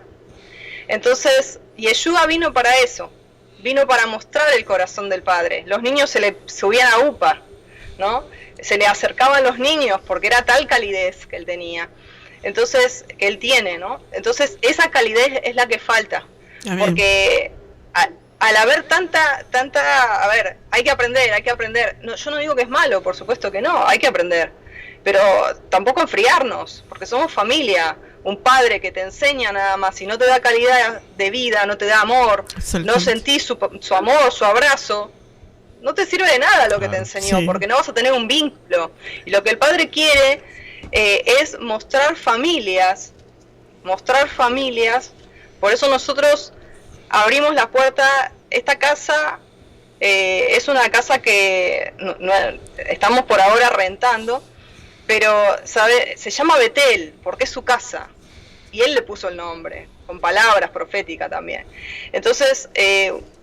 Entonces, Yeshua vino para eso, vino para mostrar el corazón del Padre. Los niños se le subían a UPA, ¿no? Se le acercaban los niños porque era tal calidez que él tenía. Entonces, que él tiene, ¿no? Entonces, esa calidez es la que falta. Amén. Porque al haber tanta, a ver, hay que aprender. No, yo no digo que es malo, por supuesto que no, hay que aprender. Pero tampoco enfriarnos, porque somos familia. Un padre que te enseña nada más y no te da calidad de vida, no te da amor, no sentís su amor, su abrazo, no te sirve de nada lo que te enseñó, sí, porque no vas a tener un vínculo. Y lo que el Padre quiere es mostrar familias. Por eso nosotros abrimos la puerta. Esta casa es una casa que no, estamos por ahora rentando, pero se llama Betel porque es su casa y él le puso el nombre con palabras proféticas también. Entonces,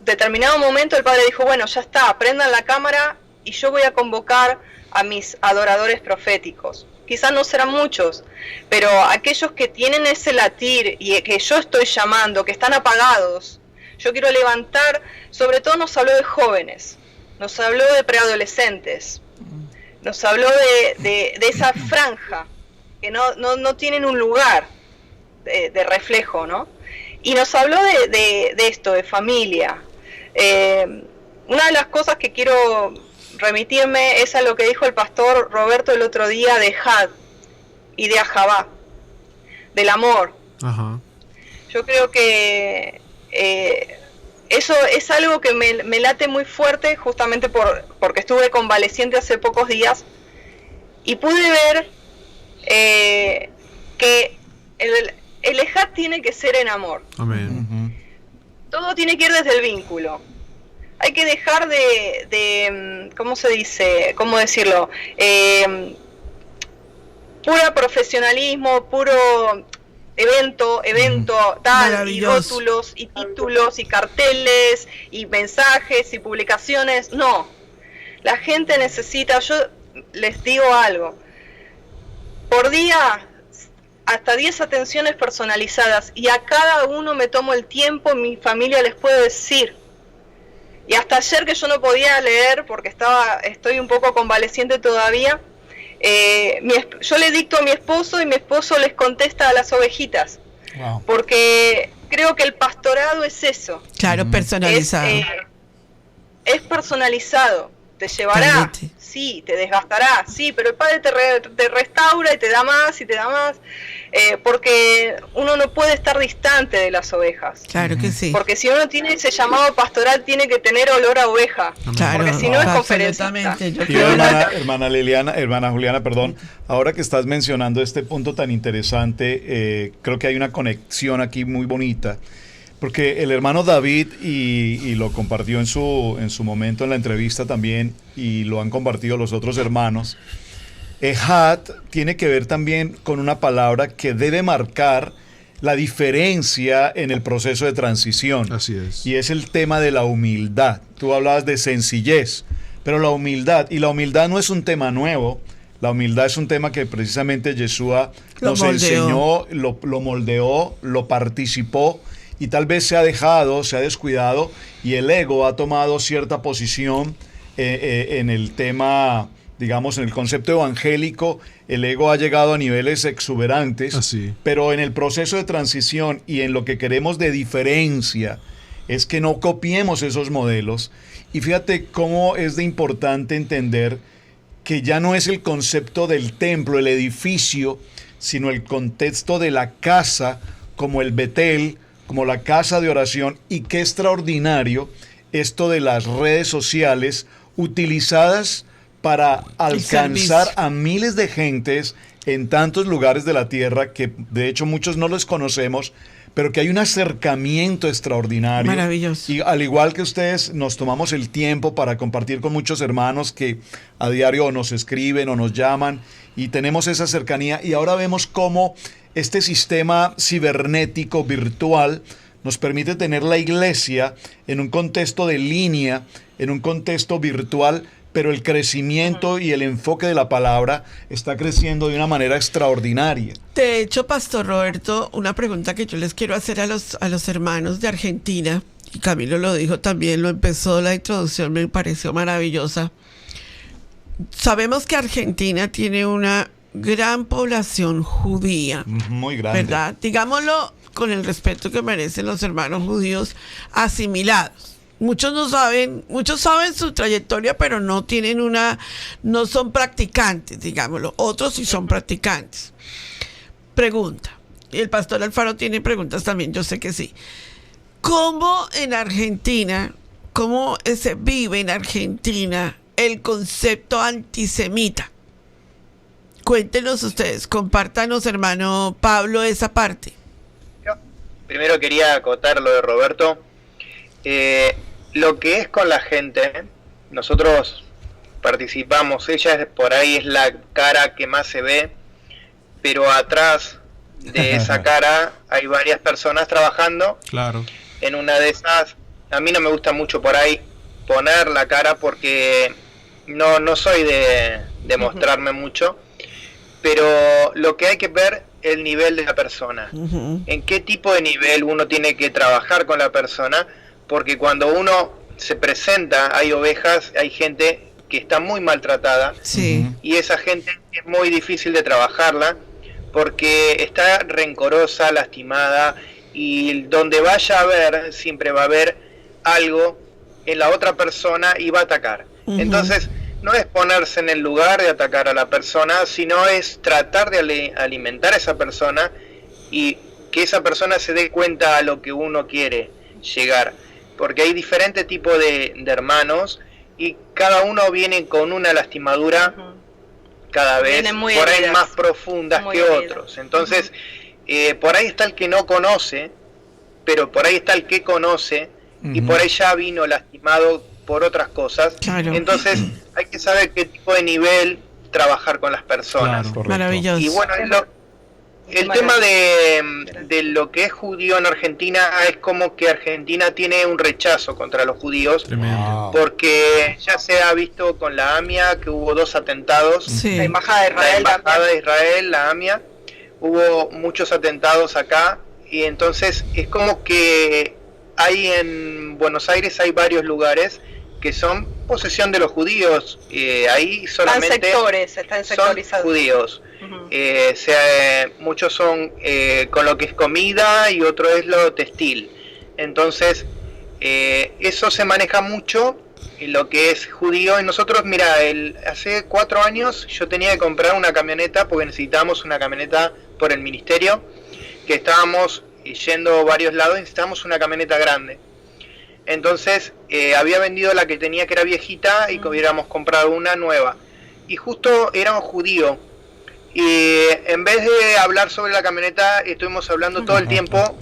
determinado momento el Padre dijo, bueno, ya está, prendan la cámara y yo voy a convocar a mis adoradores proféticos. Quizás no serán muchos, pero aquellos que tienen ese latir y que yo estoy llamando, que están apagados, yo quiero levantar. Sobre todo nos habló de jóvenes, nos habló de preadolescentes, nos habló de esa franja que no tienen un lugar de reflejo, ¿no? Y nos habló de esto, de familia. Una de las cosas que quiero remitirme es a lo que dijo el pastor Roberto el otro día de Had y de Ahabá, del amor. Ajá. Yo creo que eso es algo que me late muy fuerte, justamente porque estuve convaleciente hace pocos días y pude ver que el Ejad tiene que ser en amor. Amén. Todo tiene que ir desde el vínculo. Hay que dejar de ¿cómo se dice? ¿Cómo decirlo? Puro profesionalismo, puro evento, tal, y rótulos, y títulos, y carteles, y mensajes, y publicaciones. No, la gente necesita, yo les digo algo, por día hasta 10 atenciones personalizadas, y a cada uno me tomo el tiempo, mi familia les puede decir. Y hasta ayer, que yo no podía leer porque estoy un poco convaleciente todavía, yo le dicto a mi esposo y mi esposo les contesta a las ovejitas. Wow. Porque creo que el pastorado es eso. Claro, personalizado. Es personalizado. Te llevará, sí, te desgastará, sí, pero el Padre te restaura y te da más y te da más, porque uno no puede estar distante de las ovejas. Claro que sí. Porque si uno tiene ese llamado pastoral, tiene que tener olor a oveja. Claro, porque si no es conferencista. Y hermana Juliana, perdón, ahora que estás mencionando este punto tan interesante, creo que hay una conexión aquí muy bonita. Porque el hermano David, y lo compartió en su momento en la entrevista también, y lo han compartido los otros hermanos, Ejat tiene que ver también con una palabra que debe marcar la diferencia en el proceso de transición. Así es. Y es el tema de la humildad. Tú hablabas de sencillez, pero la humildad no es un tema nuevo. La humildad es un tema que precisamente Yeshua nos enseñó, lo moldeó, lo participó, y tal vez se ha descuidado, y el ego ha tomado cierta posición en el tema, digamos, en el concepto evangélico. El ego ha llegado a niveles exuberantes, así. Pero en el proceso de transición y en lo que queremos de diferencia es que no copiemos esos modelos. Y fíjate cómo es de importante entender que ya no es el concepto del templo, el edificio, sino el contexto de la casa como el Betel, como la casa de oración. Y qué extraordinario esto de las redes sociales utilizadas para alcanzar a miles de gentes en tantos lugares de la tierra, que de hecho muchos no los conocemos, pero que hay un acercamiento extraordinario. Maravilloso. Y al igual que ustedes, nos tomamos el tiempo para compartir con muchos hermanos que a diario nos escriben o nos llaman, y tenemos esa cercanía. Y ahora vemos cómo este sistema cibernético virtual nos permite tener la iglesia en un contexto de línea, en un contexto virtual, pero el crecimiento y el enfoque de la palabra está creciendo de una manera extraordinaria. De hecho, Pastor Roberto, una pregunta que yo les quiero hacer a los hermanos de Argentina, y Camilo lo dijo también, lo empezó la introducción, me pareció maravillosa. Sabemos que Argentina tiene una gran población judía. Muy grande. ¿Verdad? Digámoslo con el respeto que merecen los hermanos judíos asimilados. Muchos saben su trayectoria, pero no son practicantes, digámoslo. Otros sí son practicantes. Pregunta. Y el pastor Alfaro tiene preguntas también, yo sé que sí. ¿Cómo se vive en Argentina el concepto antisemita? Cuéntenos ustedes, compártanos, hermano Pablo, esa parte. Primero quería acotar lo de Roberto. Lo que es con la gente, nosotros participamos, ella por ahí es la cara que más se ve, pero atrás de esa cara hay varias personas trabajando. Claro. En una de esas, a mí no me gusta mucho por ahí poner la cara porque no soy de mostrarme mucho, pero lo que hay que ver es el nivel de la persona. En qué tipo de nivel uno tiene que trabajar con la persona, porque cuando uno se presenta, hay ovejas, hay gente que está muy maltratada, sí. Y esa gente es muy difícil de trabajarla porque está rencorosa, lastimada, y donde vaya a ver, siempre va a haber algo en la otra persona y va a atacar. Entonces, no es ponerse en el lugar de atacar a la persona, sino es tratar de alimentar a esa persona y que esa persona se dé cuenta a lo que uno quiere llegar. Porque hay diferentes tipos de hermanos y cada uno viene con una lastimadura cada vez por ahí más profundas que otros. Entonces, por ahí está el que no conoce, pero por ahí está el que conoce, y por ahí ya vino lastimado por otras cosas. Claro. Entonces, hay que saber qué tipo de nivel trabajar con las personas. Claro, maravilloso. Y bueno, El tema de lo que es judío en Argentina es como que Argentina tiene un rechazo contra los judíos. Tremendo. Porque ya se ha visto con la AMIA que hubo 2 atentados. Sí. La embajada de Israel. La embajada de Israel, la AMIA, hubo muchos atentados acá y entonces es como que hay en Buenos Aires hay varios lugares que son posesión de los judíos, ahí solamente están son sectorizados. Judíos. Uh-huh. Muchos son con lo que es comida y otro es lo textil. Entonces, eso se maneja mucho en lo que es judío. Y nosotros, mira, hace 4 años yo tenía que comprar una camioneta porque necesitábamos una camioneta por el ministerio, que estábamos yendo a varios lados y necesitábamos una camioneta grande. Entonces había vendido la que tenía, que era viejita, y hubiéramos comprado una nueva. Y justo era un judío. Y en vez de hablar sobre la camioneta, estuvimos hablando todo el tiempo.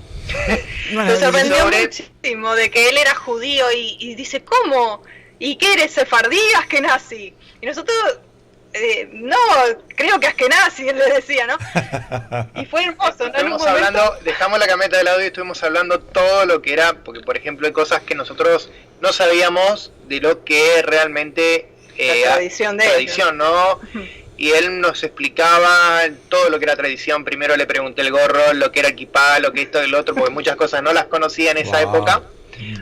Me sorprendió muchísimo de que él era judío y dice, ¿cómo? ¿Y qué eres, sefardí, askenazi? Y nosotros, no, creo que askenazi, él le decía, ¿no? Y fue hermoso, ¿no? Estuvimos hablando, dejamos la camioneta de lado y estuvimos hablando todo lo que era, porque por ejemplo hay cosas que nosotros no sabíamos de lo que realmente la tradición de tradición, ¿no? Y él nos explicaba todo lo que era tradición. Primero le pregunté el gorro, lo que era el kipá, lo que esto y lo otro, porque muchas cosas no las conocía en esa época.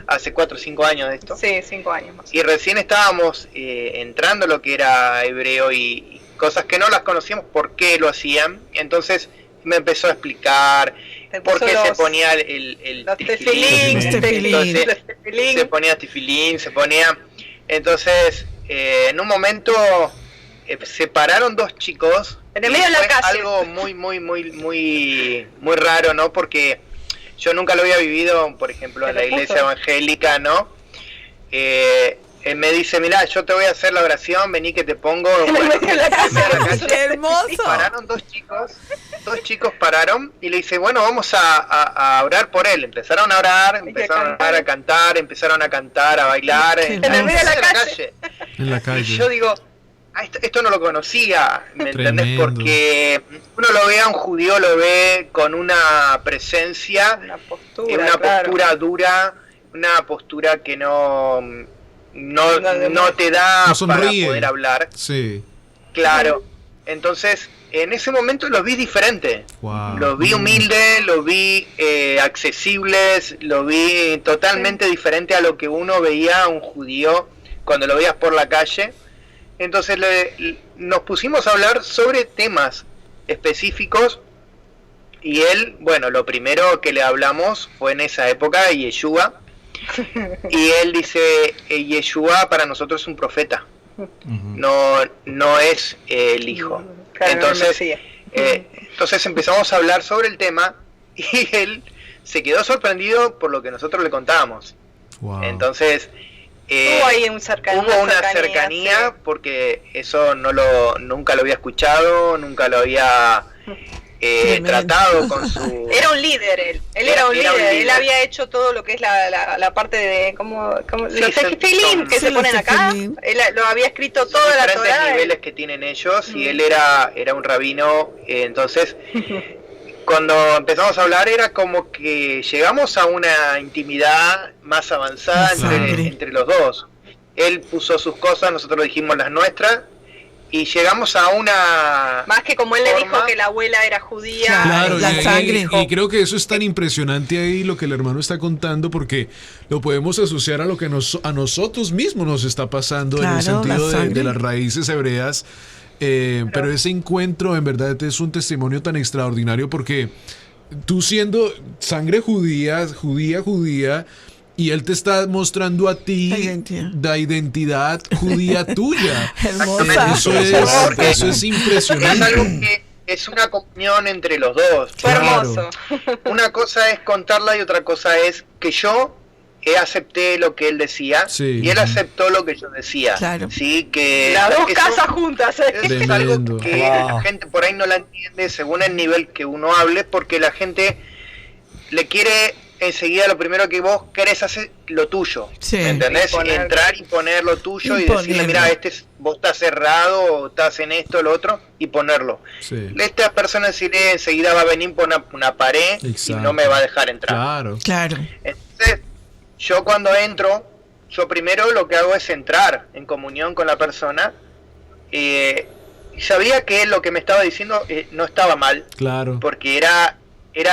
Hace 4 o 5 años de esto. Sí, 5 años más. Y recién estábamos entrando a lo que era hebreo y cosas que no las conocíamos, por qué lo hacían. Entonces me empezó a explicar por qué se ponía el tefilín. Se ponía tefilín, se ponía... Entonces, en un momento... se pararon 2 chicos en el medio de la calle. Algo muy raro, ¿no? Porque yo nunca lo había vivido, por ejemplo, en la iglesia evangélica, ¿no? Él me dice, mirá, yo te voy a hacer la oración, vení que te pongo en el medio de la calle. ¡Qué hermoso! Y pararon 2 chicos pararon y le dice, bueno, vamos a orar por él. Empezaron a orar, empezaron a cantar, a bailar en el medio de la calle. En la calle. Y yo digo, esto no lo conocía, ¿me entendés? Porque uno lo ve a un judío, lo ve con una presencia, una postura dura, una postura que no te da para poder hablar. Sí. Claro. Entonces, en ese momento los vi diferente. Wow. Los vi humildes, los vi accesibles, los vi totalmente diferente a lo que uno veía a un judío cuando lo veías por la calle. Entonces nos pusimos a hablar sobre temas específicos y él, bueno, lo primero que le hablamos fue en esa época Yeshua, y él dice, Yeshua para nosotros es un profeta, no es el hijo. Entonces empezamos a hablar sobre el tema y él se quedó sorprendido por lo que nosotros le contábamos. Wow. Entonces... hubo ahí hubo una cercanía sí. Porque eso nunca lo había escuchado, nunca lo había tratado con su... Era un líder él era un líder, él había hecho todo lo que es la parte de como sí, los tefilín que se ponen acá, él lo había escrito toda la Torá. Diferentes niveles que tienen ellos y él era un rabino, entonces... Cuando empezamos a hablar era como que llegamos a una intimidad más avanzada entre los dos. Él puso sus cosas, nosotros dijimos las nuestras y llegamos a una... Más que como él le dijo que la abuela era judía. Claro, la sangre. Y creo que eso es tan impresionante ahí lo que el hermano está contando porque lo podemos asociar a lo que a nosotros mismos nos está pasando, claro, en el sentido de las raíces hebreas. Pero ese encuentro en verdad es un testimonio tan extraordinario porque tú siendo sangre judía y él te está mostrando a ti la identidad judía tuya. Eso es impresionante. Es algo que es una comunión entre los dos. Claro. Hermoso. Una cosa es contarla y otra cosa es que yo acepté lo que él decía y él aceptó lo que yo decía. Claro. Sí, que las dos casas juntas. Es algo que la gente por ahí no la entiende según el nivel que uno hable, porque la gente le quiere enseguida lo primero que vos querés hacer lo tuyo, ¿me entendés? Entrar y poner lo tuyo y decirle, mira, vos estás cerrado, o estás en esto, lo otro, y ponerlo. Esta persona enseguida va a venir por una pared y no me va a dejar entrar. Claro. Entonces, yo cuando entro, yo primero lo que hago es entrar en comunión con la persona. Sabía que lo que me estaba diciendo no estaba mal, porque era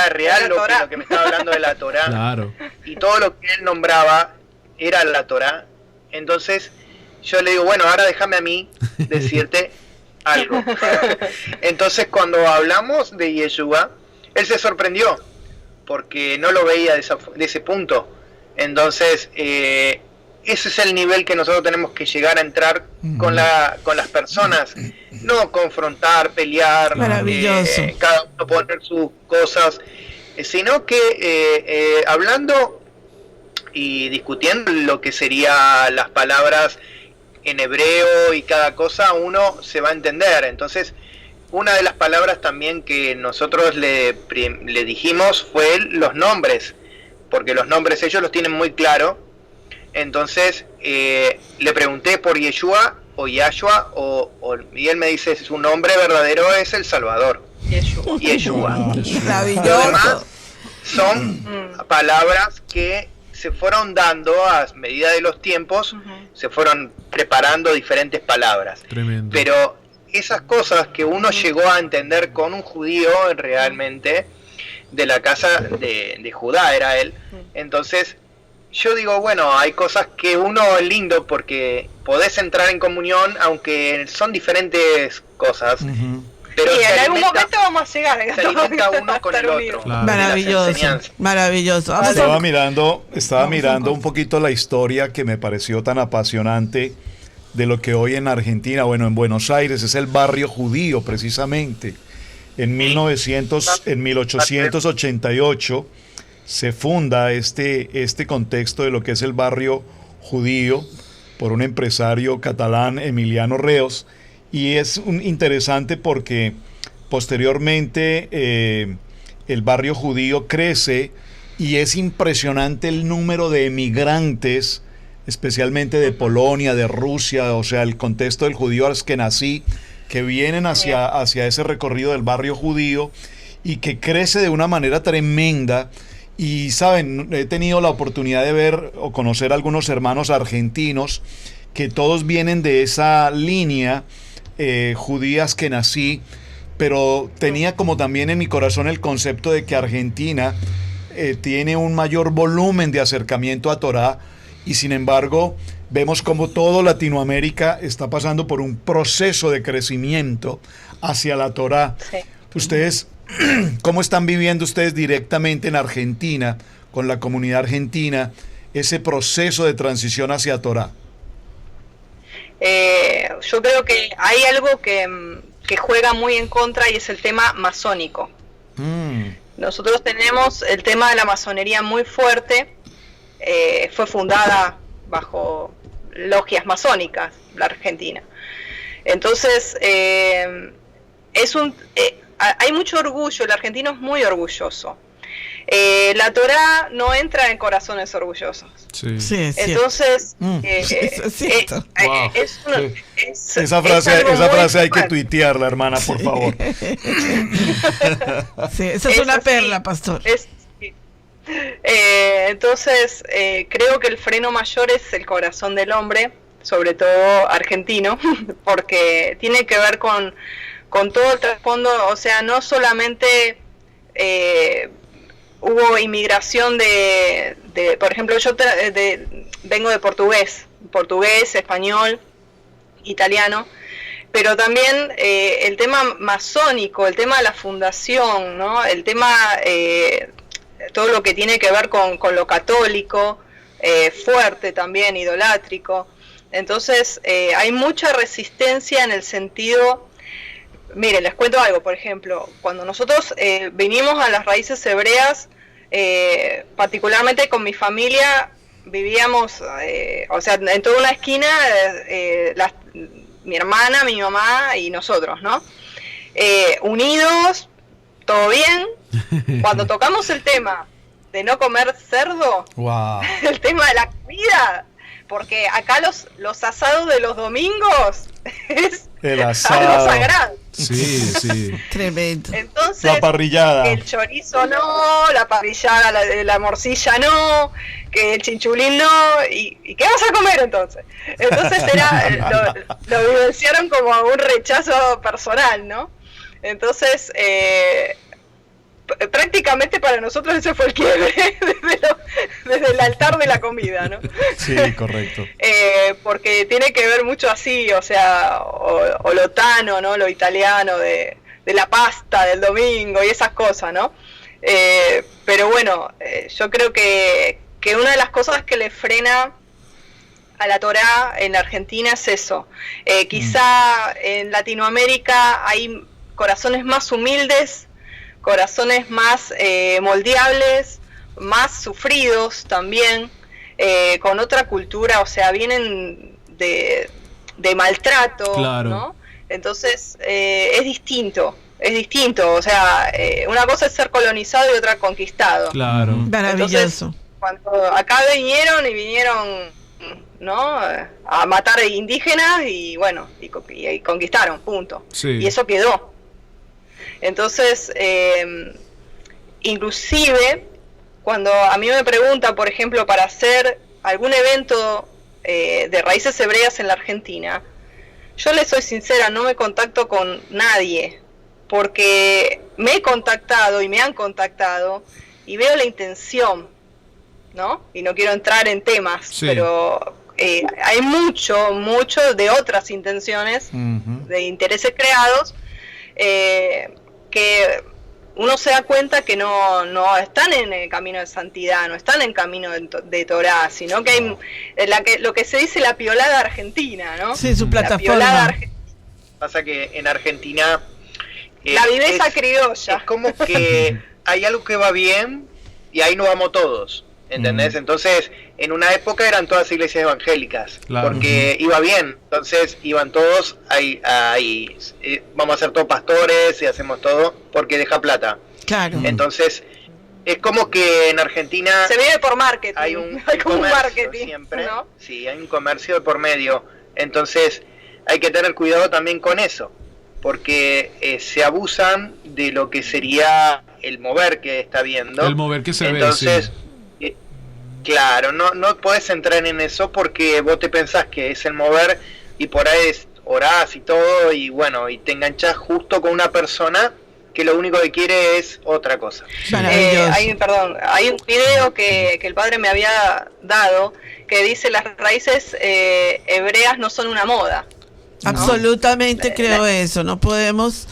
real lo que me estaba hablando de la Torá, y todo lo que él nombraba era la Torá. Entonces yo le digo, bueno, ahora déjame a mí decirte algo. Entonces cuando hablamos de Yeshua, él se sorprendió porque no lo veía de ese punto. Entonces ese es el nivel que nosotros tenemos que llegar a entrar con las personas, no confrontar, pelear, cada uno poner sus cosas, sino que hablando y discutiendo lo que serían las palabras en hebreo y cada cosa, uno se va a entender. Entonces, una de las palabras también que nosotros le dijimos fue los nombres, porque los nombres ellos los tienen muy claro. Entonces le pregunté por Yeshua o Yahshua, y él me dice, su nombre verdadero es el Salvador, Yeshua. Además, son palabras que se fueron dando a medida de los tiempos, se fueron preparando diferentes palabras. Tremendo. Pero esas cosas que uno llegó a entender con un judío realmente, de la casa de Judá era él, entonces yo digo, bueno, hay cosas que uno es lindo porque podés entrar en comunión, aunque son diferentes cosas. Pero y en algún momento vamos a llegar. Se alimenta uno con el otro. Maravilloso. Estaba mirando un poquito la historia que me pareció tan apasionante de lo que hoy en Argentina, bueno, en Buenos Aires, es el barrio judío precisamente. En 1888 se funda este contexto de lo que es el barrio judío por un empresario catalán, Emiliano Reos, y es interesante porque posteriormente el barrio judío crece y es impresionante el número de emigrantes, especialmente de Polonia, de Rusia, o sea, el contexto del judío askenazí, que vienen hacia ese recorrido del barrio judío y que crece de una manera tremenda. Y saben, he tenido la oportunidad de ver o conocer a algunos hermanos argentinos que todos vienen de esa línea judías que nací, pero tenía como también en mi corazón el concepto de que Argentina tiene un mayor volumen de acercamiento a Torá, y sin embargo vemos como todo Latinoamérica está pasando por un proceso de crecimiento hacia la Torá. Ustedes, ¿cómo están viviendo ustedes directamente en Argentina, con la comunidad argentina, ese proceso de transición hacia Torá? Yo creo que hay algo que juega muy en contra, y es el tema masónico. Nosotros tenemos el tema de la masonería muy fuerte. Fue fundada bajo logias masónicas la Argentina. Entonces hay mucho orgullo, el argentino es muy orgulloso. La Torá no entra en corazones orgullosos. Entonces, esa frase hay que tuitearla, hermana, por favor. Esa es una perla, pastor. Entonces, creo que el freno mayor es el corazón del hombre, sobre todo argentino, porque tiene que ver con todo el trasfondo. O sea, no solamente hubo inmigración de por ejemplo, yo vengo de portugués, español, italiano, pero también el tema masónico, el tema de la fundación, ¿no? El tema, todo lo que tiene que ver con lo católico, fuerte también, idolátrico. Entonces, hay mucha resistencia en el sentido. Miren, les cuento algo. Por ejemplo, cuando nosotros vinimos a las raíces hebreas, particularmente con mi familia, vivíamos, o sea, en toda una esquina, mi hermana, mi mamá y nosotros, ¿no? Unidos, todo bien. Cuando tocamos el tema de no comer cerdo, wow. el tema de la comida, porque acá los asados de los domingos es el algo asado sagrado. Sí. Tremendo. Entonces, la parrillada, el chorizo no, la parrillada, la morcilla no, que el chinchulín no, ¿y qué vas a comer entonces? Entonces lo vivenciaron como un rechazo personal, ¿no? Entonces, prácticamente para nosotros ese fue el quiebre desde el altar de la comida, ¿no? sí, correcto. Porque tiene que ver mucho así, o sea, o lo tano, ¿no? Lo italiano de la pasta del domingo y esas cosas, ¿no? Pero bueno, yo creo que una de las cosas que le frena a la Torá en la Argentina es eso. Quizá en Latinoamérica hay corazones más humildes, corazones más moldeables, más sufridos también, con otra cultura, o sea, vienen de maltrato, claro. ¿no? Entonces es distinto, o sea, una cosa es ser colonizado y otra conquistado. Claro. Maravilloso. Entonces, cuando acá vinieron, ¿no? A matar indígenas y bueno, y conquistaron, punto. Sí. Y eso quedó. Entonces, inclusive, cuando a mí me preguntan, por ejemplo, para hacer algún evento de raíces hebreas en la Argentina, yo les soy sincera, no me contacto con nadie, porque me he contactado y me han contactado y veo la intención, ¿no? Y no quiero entrar en temas, sí. pero hay mucho de otras intenciones, de intereses creados, que uno se da cuenta que no están en el camino de santidad, no están en camino de Torá, sino que hay lo que se dice la piolada argentina, ¿no? Sí, su plataforma. La piolada argentina. Pasa que en Argentina la viveza criolla. Es como que hay algo que va bien y ahí no vamos todos, ¿entendés? Entonces, en una época eran todas iglesias evangélicas, claro. porque iba bien, entonces iban todos ahí, vamos a ser todos pastores y hacemos todo porque deja plata. Claro. Entonces, es como que en Argentina se vive por marketing, hay un marketing siempre, ¿no? Sí, hay un comercio de por medio, entonces hay que tener cuidado también con eso, porque se abusan de lo que sería el mover que está viendo. El mover que se entonces, ve, sí. Claro, no podés entrar en eso porque vos te pensás que es el mover y por ahí orás y todo y bueno, y te enganchás justo con una persona que lo único que quiere es otra cosa. Hay un video que el padre me había dado que dice las raíces hebreas no son una moda. ¿No? Absolutamente creo eso, no podemos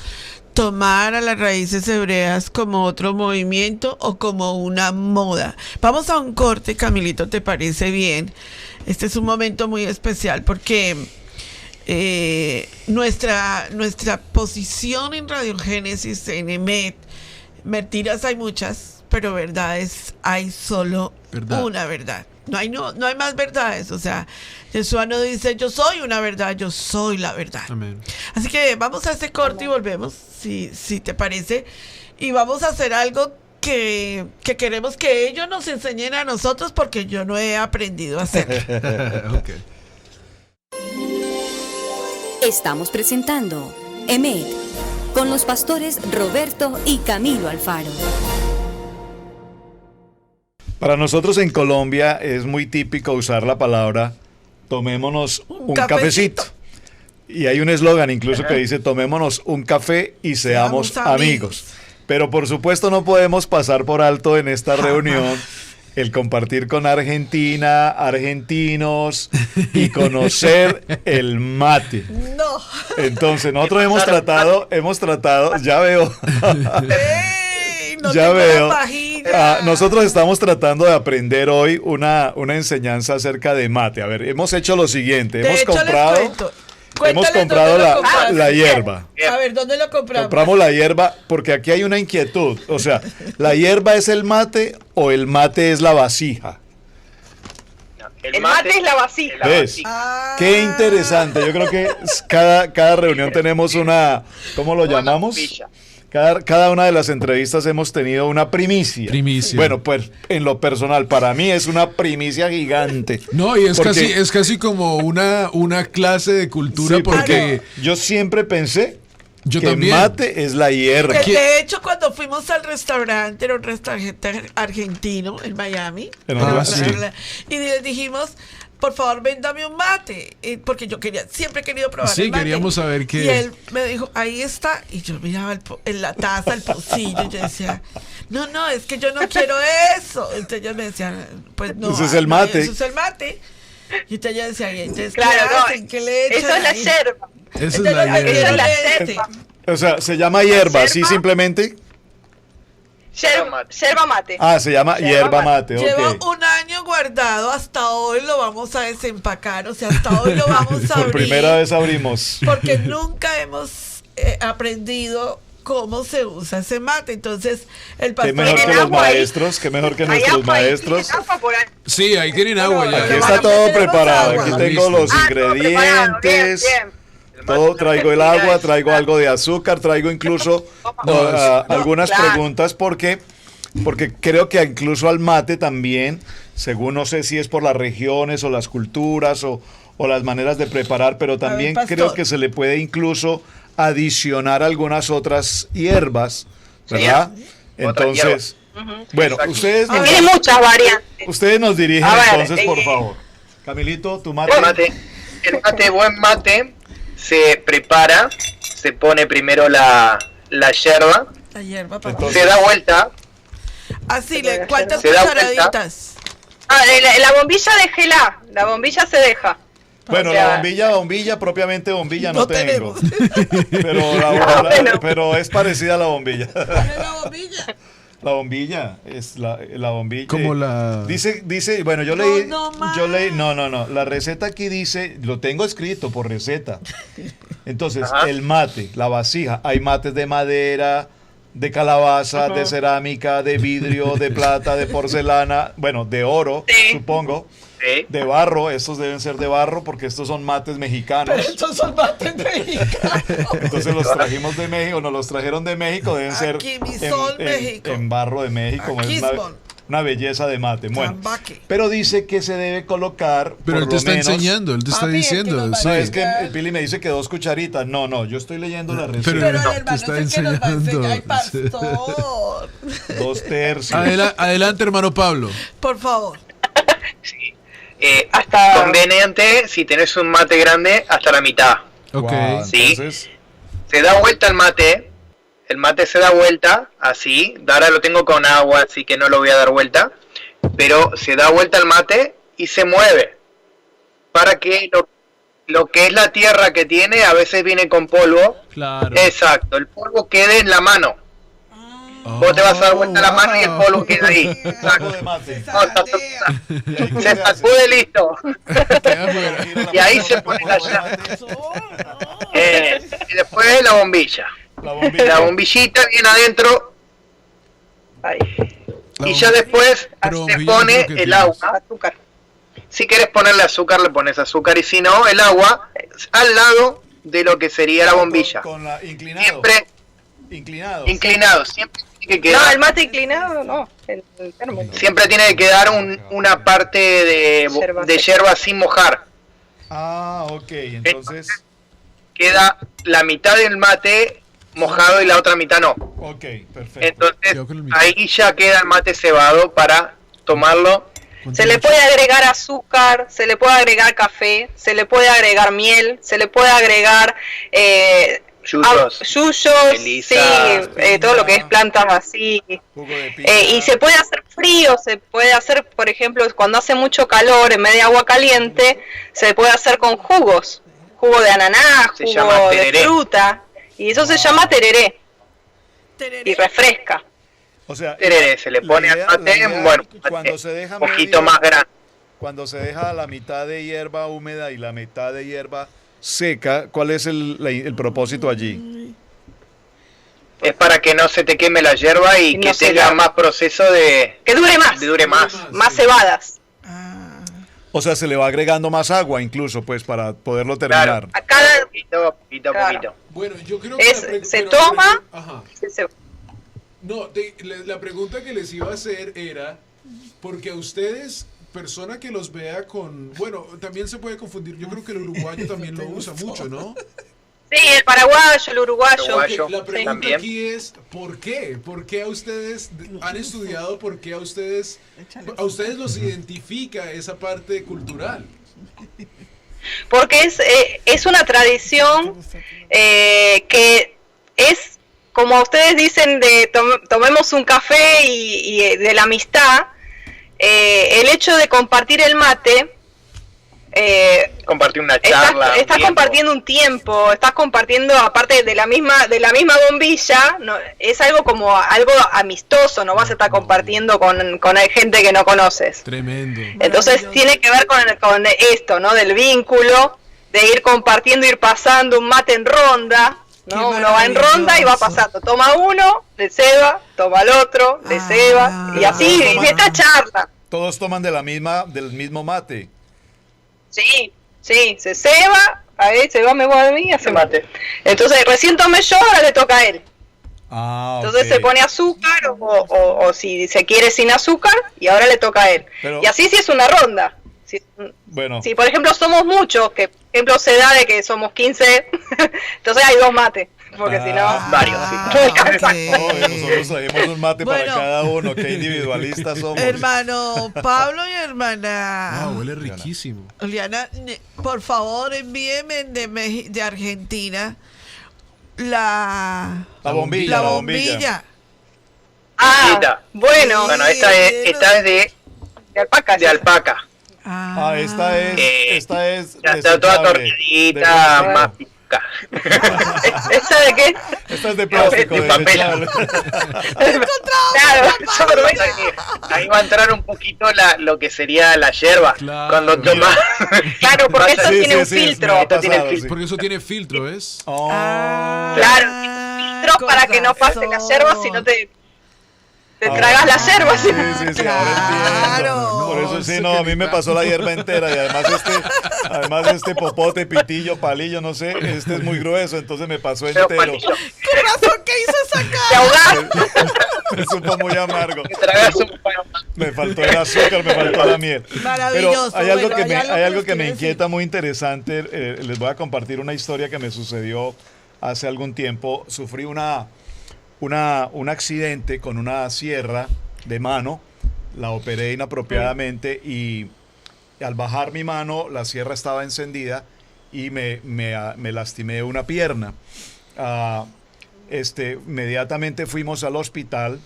tomar a las raíces hebreas como otro movimiento o como una moda. Vamos a un corte, Camilito, ¿te parece bien? Este es un momento muy especial porque nuestra posición en Radiogénesis, en EMET, mentiras hay muchas, pero verdades hay solo una verdad. No hay más verdades, o sea, Jesús no dice yo soy una verdad, yo soy la verdad. Amén. Así que vamos a este corte y volvemos, si te parece, y vamos a hacer algo que queremos que ellos nos enseñen a nosotros porque yo no he aprendido a hacer. Okay. Estamos presentando EMET con los pastores Roberto y Camilo Alfaro. Para nosotros en Colombia es muy típico usar la palabra tomémonos un cafecito. Y hay un eslogan incluso que dice tomémonos un café y seamos amigos. Pero por supuesto no podemos pasar por alto en esta reunión el compartir con Argentina, argentinos y conocer el mate. No. Entonces nosotros hemos tratado, ya veo. No ya veo. Nosotros estamos tratando de aprender hoy una enseñanza acerca de mate. A ver, hemos hecho lo siguiente. Hemos comprado la hierba. A ver, ¿dónde lo compramos? Compramos la hierba porque aquí hay una inquietud. O sea, ¿la hierba es el mate o el mate es la vasija? El mate es la vasija. ¿Ves? Qué interesante. Yo creo que cada reunión tenemos una, ¿cómo lo llamamos? Cada una de las entrevistas hemos tenido una primicia. Bueno, pues en lo personal, para mí es una primicia gigante. No, y es casi como una clase de cultura, sí, porque yo siempre pensé que también. Mate es la hierba. De hecho, cuando fuimos al restaurante, era un restaurante argentino en Miami, y les dijimos, por favor, véndame un mate, porque yo siempre he querido probar el mate. Sí, queríamos saber qué. Y él me dijo, ahí está, y yo miraba en la taza, el pocillo, y yo decía, no, es que yo no quiero eso. Entonces ellos me decían, pues no. Eso es el mate. Eso es el mate. Y entonces ella decía, entonces, claro, ¿qué le echan? Eso es la yerba. Eso es la hierba. Eso es la yerba. O sea, ¿se llama hierba así simplemente? Yerba mate. Ah, se llama hierba mate. Lleva un año guardado, hasta hoy lo vamos a desempacar, o sea, hasta hoy lo vamos a abrir. Por primera vez abrimos. Porque nunca hemos aprendido cómo se usa ese mate. Entonces, el pastor... Qué mejor que los maestros, qué mejor que nuestros maestros. Sí, ahí tienen agua ya. Aquí está todo preparado, aquí tengo los ingredientes. Todo, traigo el agua, traigo algo de azúcar, traigo incluso algunas preguntas porque creo que incluso al mate también, según no sé si es por las regiones o las culturas o las maneras de preparar, pero también creo que se le puede incluso adicionar algunas otras hierbas, ¿verdad? Entonces, bueno, ustedes nos dirigen entonces, por favor. Camilito, tu mate. Buen mate. Se prepara, se pone primero la hierba, se da vuelta. Así, ¿cuántas cucharaditas? La bombilla déjela, la bombilla se deja. Bueno, o sea, la bombilla, propiamente bombilla no tengo. Pero es parecida a la bombilla. ¿Cuál es la bombilla? La bombilla, es la bombilla. Como la... Dice, bueno, yo leí, la receta aquí dice, lo tengo escrito por receta. Entonces, el mate, la vasija, hay mates de madera, de calabaza, de cerámica, de vidrio, de plata, de porcelana, bueno, de oro, supongo. De barro, estos deben ser de barro porque estos son mates mexicanos. Pero estos son mates mexicanos. Entonces los trajimos de México, nos los trajeron de México, deben ser en barro de México. Es una belleza de mate. Bueno, pero dice que se debe colocar. Pero él te está enseñando, él te está diciendo. No, es que el Pili me dice que 2 cucharitas. No, yo estoy leyendo la receta. Pero el te está enseñando. Ay, pastor. 2/3. Adelante, hermano Pablo. Por favor. Sí. Hasta conveniente, si tenés un mate grande, hasta la mitad. Ok. ¿Sí? Entonces... Se da vuelta el mate se da vuelta, así. Ahora lo tengo con agua, así que no lo voy a dar vuelta. Pero se da vuelta el mate y se mueve. Para que lo que es la tierra que tiene, a veces viene con polvo. Claro. Exacto, el polvo quede en la mano. Vos te vas a dar vuelta la mano y el polvo queda ahí. Se sacude, listo. Y ahí se pone la llave. Y después la bombilla. La bombillita viene adentro. Ahí. Y ya después se pone el agua. Azúcar. Si querés ponerle azúcar, le pones azúcar. Y si no, el agua al lado de lo que sería la bombilla. Siempre inclinado. Siempre tiene que quedar. No, el mate inclinado no. El termo. Siempre tiene que quedar una parte de yerba sin mojar. Ah, ok. Entonces queda la mitad del mate mojado y la otra mitad no. Ok, perfecto. Entonces ahí ya queda el mate cebado para tomarlo. Se le puede agregar azúcar, se le puede agregar café, se le puede agregar miel, se le puede agregar yuyos, sí, todo lo que es plantas así. Y se puede hacer frío, se puede hacer, por ejemplo, cuando hace mucho calor, en vez de agua caliente, se puede hacer con jugos, jugo de ananá, jugo de fruta, y eso se llama tereré. Y refresca. O sea, tereré, se le pone al mate, bueno, cuando se deja un poquito más grande. Cuando se deja la mitad de hierba húmeda y la mitad de hierba seca, ¿cuál es el propósito allí? Es para que no se te queme la hierba y que tenga más proceso de... Que dure más. Más cebadas. O sea, se le va agregando más agua incluso, pues, para poderlo terminar. Claro, a cada poquito. Bueno, yo creo que se toma. No, la pregunta que les iba a hacer era, porque a ustedes, persona que los vea con... Bueno, también se puede confundir, yo creo que el uruguayo también lo usa mucho, ¿no? Sí, el paraguayo, el uruguayo. La pregunta también. aquí es, ¿por qué? ¿Por qué a ustedes han estudiado? ¿Por qué a ustedes los identifica esa parte cultural? Porque es una tradición que es, como ustedes dicen, de tomemos un café y de la amistad. El hecho de compartir el mate, compartir una charla, estás compartiendo un tiempo, estás compartiendo, aparte de la misma bombilla, no, es algo como algo amistoso, no vas a estar compartiendo con gente que no conoces. Tremendo. Entonces tiene que ver con esto, ¿no? Del vínculo, de ir compartiendo, ir pasando un mate en ronda, ¿no? Uno va en ronda y va pasando, toma uno, le ceba, toma el otro, le ceba, y así, en esta charla. Todos toman del mismo mate. Sí, se ceba, ahí se va, me voy a mí y hace mate. Entonces, recién tomé yo, ahora le toca a él. Entonces se pone azúcar o si se quiere sin azúcar y ahora le toca a él. Y así sí es una ronda. Si por ejemplo somos muchos, que por ejemplo se da de que somos 15, entonces hay 2 mates. Porque si no, varios. Nosotros traemos un mate para cada uno, qué individualistas somos. Hermano Pablo y hermana huele riquísimo. Juliana, por favor envíeme de Argentina la bombilla. Bueno, esta es de alpaca. Esta es ya está toda tornadita, más pica. ¿Esta de qué? Esta es de plástico, de papel. Ahí va a entrar un poquito lo que sería la yerba. Cuando tomas. Claro, porque esto tiene un filtro. Porque eso tiene filtro, ¿es? Claro, tiene filtro para que no pase la yerba, si no te tragas la yerba. Sí, ahora entiendo. Por eso sí, no, a mí me pasó la hierba entera y además este popote, pitillo, palillo, no sé, este es muy grueso, entonces me pasó entero. ¿Qué razón que hizo sacar? ¿Te ahogaste? Me supo muy amargo. Me faltó el azúcar, me faltó la miel. Maravilloso. Pero hay algo que me inquieta muy interesante. Les voy a compartir una historia que me sucedió hace algún tiempo. Sufrí un accidente con una sierra de mano, la operé inapropiadamente y al bajar mi mano la sierra estaba encendida y me lastimé una pierna. Inmediatamente fuimos al hospital.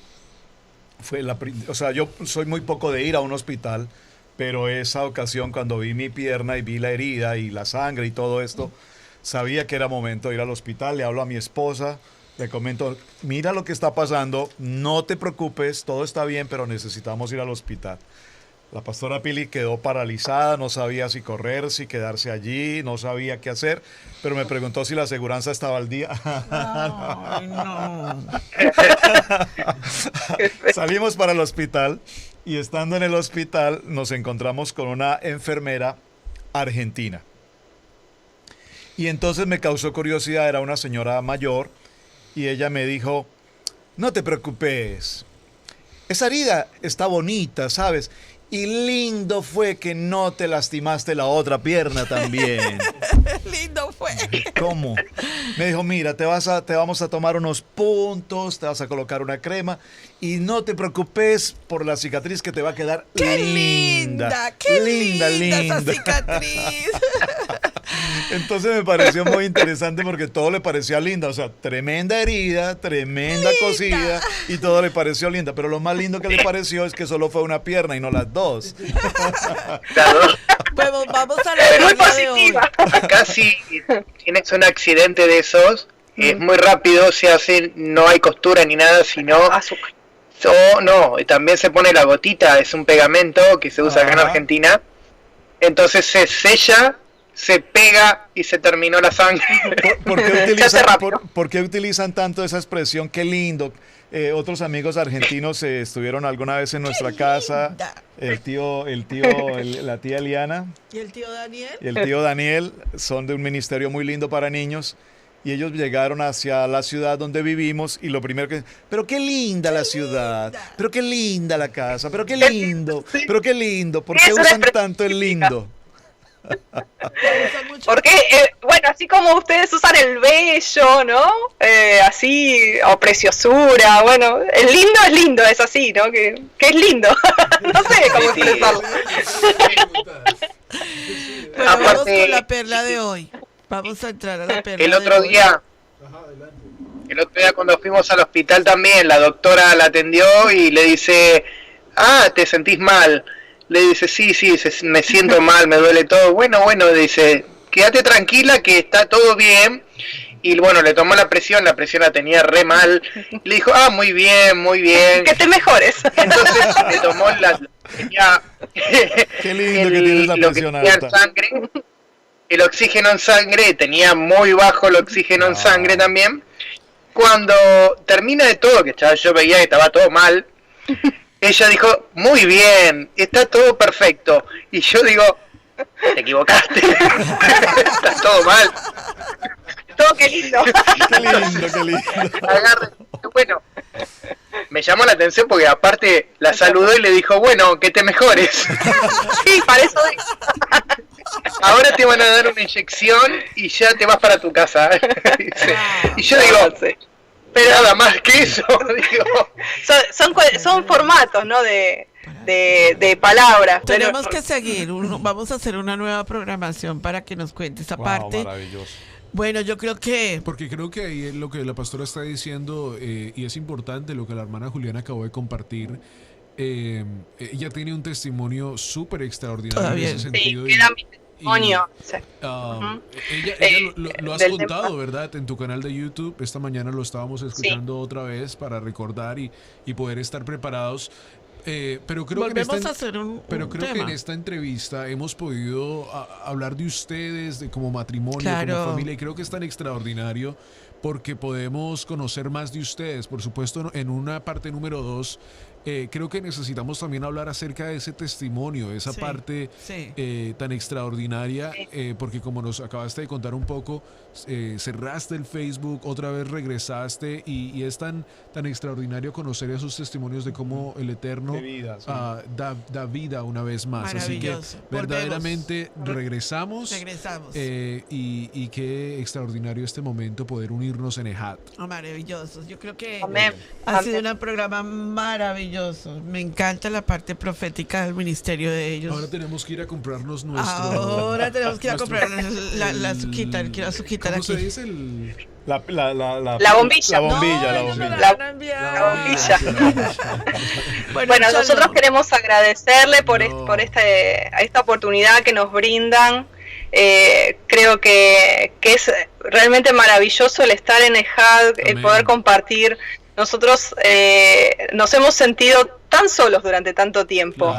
Yo soy muy poco de ir a un hospital, pero esa ocasión cuando vi mi pierna y vi la herida y la sangre y todo esto, sabía que era momento de ir al hospital. Le hablo a mi esposa, le comento, mira lo que está pasando, no te preocupes, todo está bien, pero necesitamos ir al hospital. La pastora Pili quedó paralizada, no sabía si correr, si quedarse allí, no sabía qué hacer, pero me preguntó si la aseguranza estaba al día. No. Salimos para el hospital y estando en el hospital nos encontramos con una enfermera argentina. Y entonces me causó curiosidad, era una señora mayor, y ella me dijo, no te preocupes, esa herida está bonita, ¿sabes? Y lindo fue que no te lastimaste la otra pierna también. Lindo fue. ¿Cómo? Me dijo, mira, te vamos a tomar unos puntos, te vas a colocar una crema y no te preocupes por la cicatriz que te va a quedar linda. ¡Qué linda esa cicatriz! Entonces me pareció muy interesante porque todo le parecía linda, o sea, tremenda herida, tremenda cosida y todo le pareció linda, pero lo más lindo que le pareció es que solo fue una pierna y no las dos. Bueno, vamos a la muy positiva. Acá si tienes un accidente de esos, es muy rápido, se hace, no hay costura ni nada, sino azúcar. No, también se pone la gotita, es un pegamento que se usa acá en Argentina, entonces se sella, se pega y se terminó la sangre. ¿Por qué utilizan tanto esa expresión? Qué lindo. otros amigos argentinos estuvieron alguna vez en nuestra casa. La tía Eliana. ¿Y el tío Daniel? Y el tío Daniel son de un ministerio muy lindo para niños. Y ellos llegaron hacia la ciudad donde vivimos y lo primero que... Pero qué linda la ciudad, pero qué linda la casa, pero qué lindo, pero qué lindo. ¿Por qué usan tanto el lindo? Porque, bueno, así como ustedes usan el bello, ¿no? Así, o preciosura, bueno, el lindo es así, ¿no? Que es lindo. No sé cómo expresarlo. Bueno, vamos con la perla de hoy. Vamos a entrar a la perla el otro día cuando fuimos al hospital también, la doctora la atendió y le dice, ¿te sentís mal? Le dice, sí, me siento mal, me duele todo. Bueno, dice, quédate tranquila que está todo bien. Y bueno, le tomó la presión la tenía re mal. Le dijo, muy bien. Que te mejores. Entonces le tomó qué lindo que tienes la presión alta. El oxígeno en sangre, tenía muy bajo el oxígeno en sangre también. Cuando termina de todo, que yo veía que estaba todo mal, ella dijo, muy bien, está todo perfecto. Y yo digo, te equivocaste, está todo mal. Todo qué lindo. Qué lindo. Bueno, me llamó la atención porque aparte la saludó y le dijo, bueno, que te mejores. Sí, para eso. Ahora te van a dar una inyección y ya te vas para tu casa. Y yo digo, pero nada más que eso. Digo. Son formatos, ¿no? De palabras. Tenemos que seguir. Vamos a hacer una nueva programación para que nos cuentes esa parte. Maravilloso. Bueno, yo creo que... Porque creo que ahí es lo que la pastora está diciendo y es importante lo que la hermana Juliana acabó de compartir. Ella tiene un testimonio súper extraordinario en ese sentido. Sí, queda mi testimonio. Ella lo has contado, ¿verdad? En tu canal de YouTube. Esta mañana lo estábamos escuchando otra vez para recordar y poder estar preparados. Pero creo que en esta entrevista hemos podido hablar de ustedes, de como matrimonio, como familia, y creo que es tan extraordinario porque podemos conocer más de ustedes. Por supuesto, en una parte número 2, creo que necesitamos también hablar acerca de ese testimonio, esa parte tan extraordinaria, porque como nos acabaste de contar un poco, cerraste el Facebook, otra vez regresaste y es tan extraordinario conocer esos testimonios de cómo el Eterno da vida una vez más. Así que verdaderamente regresamos. Y qué extraordinario este momento poder unirnos en Ejat. Maravilloso. Yo creo que ha sido un programa maravilloso. Me encanta la parte profética del ministerio de ellos. Ahora tenemos que ir a comprarnos nuestro... Ahora tenemos que ir a comprar la azuquita. Quiero azuquita aquí. ¿Cómo se dice La bombilla. La bombilla. Bueno, nosotros queremos agradecerle por esta oportunidad que nos brindan. Creo que es realmente maravilloso el estar en Ejat, el poder compartir. Nosotros nos hemos sentido tan solos durante tanto tiempo,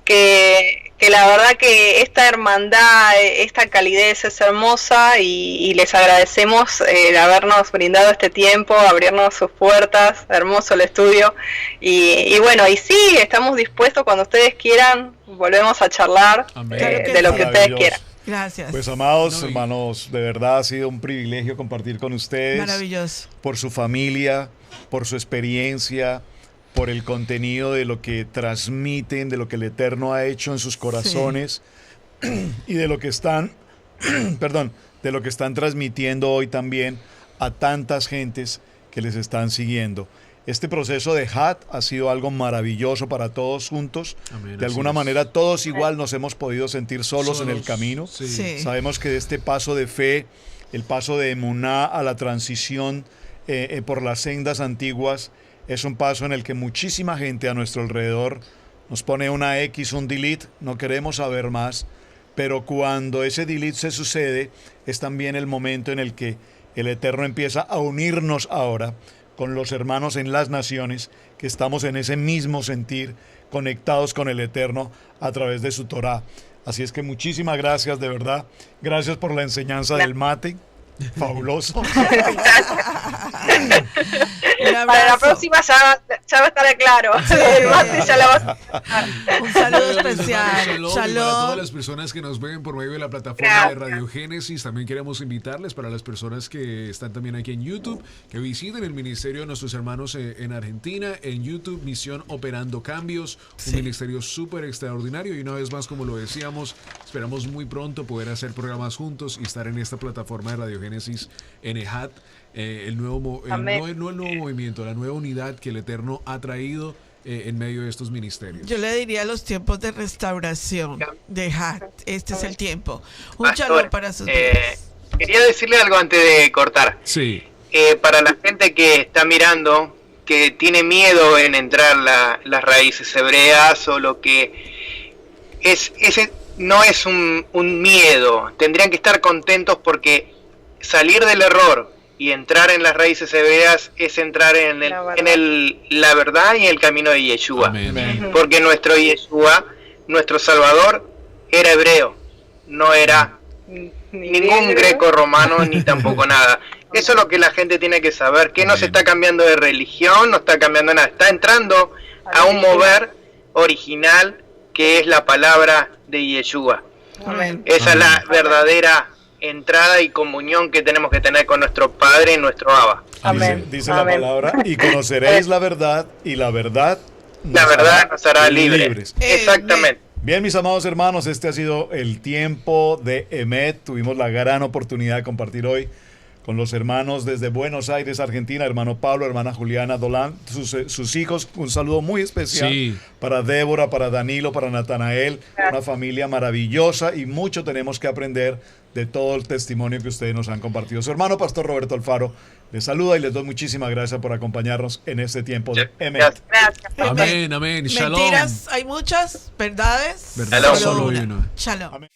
que la verdad que esta hermandad, esta calidez es hermosa y les agradecemos el habernos brindado este tiempo, abrirnos sus puertas, hermoso el estudio y bueno, y sí, estamos dispuestos cuando ustedes quieran, volvemos a charlar de lo que ustedes quieran. Gracias. Pues amados hermanos, de verdad ha sido un privilegio compartir con ustedes. Maravilloso. Por su familia, por su experiencia, por el contenido de lo que transmiten, de lo que el Eterno ha hecho en sus corazones y de lo que están, de lo que están transmitiendo hoy también a tantas gentes que les están siguiendo. Este proceso de Ejat ha sido algo maravilloso para todos juntos. Amén, de alguna manera todos igual nos hemos podido sentir solos en el camino. Sí. Sabemos que este paso de fe, el paso de emuná a la transición por las sendas antiguas, es un paso en el que muchísima gente a nuestro alrededor nos pone una X, un delete, no queremos saber más, pero cuando ese delete se sucede, es también el momento en el que el Eterno empieza a unirnos ahora con los hermanos en las naciones, que estamos en ese mismo sentir, conectados con el Eterno a través de su Torá. Así es que muchísimas gracias, de verdad. Gracias por la enseñanza del mate. Fabuloso. Un abrazo. Para la próxima ya va a estar claro. El martes ya la vas a... Un saludo especial. Shalom. Y para todas las personas que nos ven por medio de la plataforma de Radio Génesis, también queremos invitarles para las personas que están también aquí en YouTube, que visiten el ministerio de nuestros hermanos en Argentina, en YouTube, Misión Operando Cambios, un ministerio súper extraordinario. Y una vez más, como lo decíamos, esperamos muy pronto poder hacer programas juntos y estar en esta plataforma de Radio Génesis en EJAT, el nuevo movimiento, la nueva unidad que el Eterno ha traído en medio de estos ministerios. Yo le diría los tiempos de restauración de EJAT. Este es el tiempo. Un Pastor, shalom para sus vidas. Quería decirle algo antes de cortar. Sí. Para la gente que está mirando, que tiene miedo en entrar las raíces hebreas o lo que ese no es un miedo. Tendrían que estar contentos porque salir del error y entrar en las raíces hebreas es entrar en la verdad y el camino de Yeshua. Amén. Porque nuestro Yeshua, nuestro Salvador, era hebreo, no era ningún greco romano ni tampoco nada. Eso es lo que la gente tiene que saber, que no se está cambiando de religión, no está cambiando nada, está entrando a un mover original que es la palabra de Yeshua. Amén. Esa es la verdadera entrada y comunión que tenemos que tener con nuestro Padre y nuestro Abba. Amén. Dice la palabra, y conoceréis la verdad, y la verdad nos hará libres. Exactamente. Bien, mis amados hermanos, este ha sido el tiempo de Emet. Tuvimos la gran oportunidad de compartir hoy con los hermanos desde Buenos Aires, Argentina, hermano Pablo, hermana Juliana Dolan, sus hijos. Un saludo muy especial para Débora, para Danilo, para Natanael, una familia maravillosa, y mucho tenemos que aprender de todo el testimonio que ustedes nos han compartido. Su hermano Pastor Roberto Alfaro les saluda y les doy muchísimas gracias por acompañarnos en este tiempo de Emet. Gracias. Amén, amén. Shalom. Mentiras hay muchas, verdades Verdad solo una. Shalom. Amén.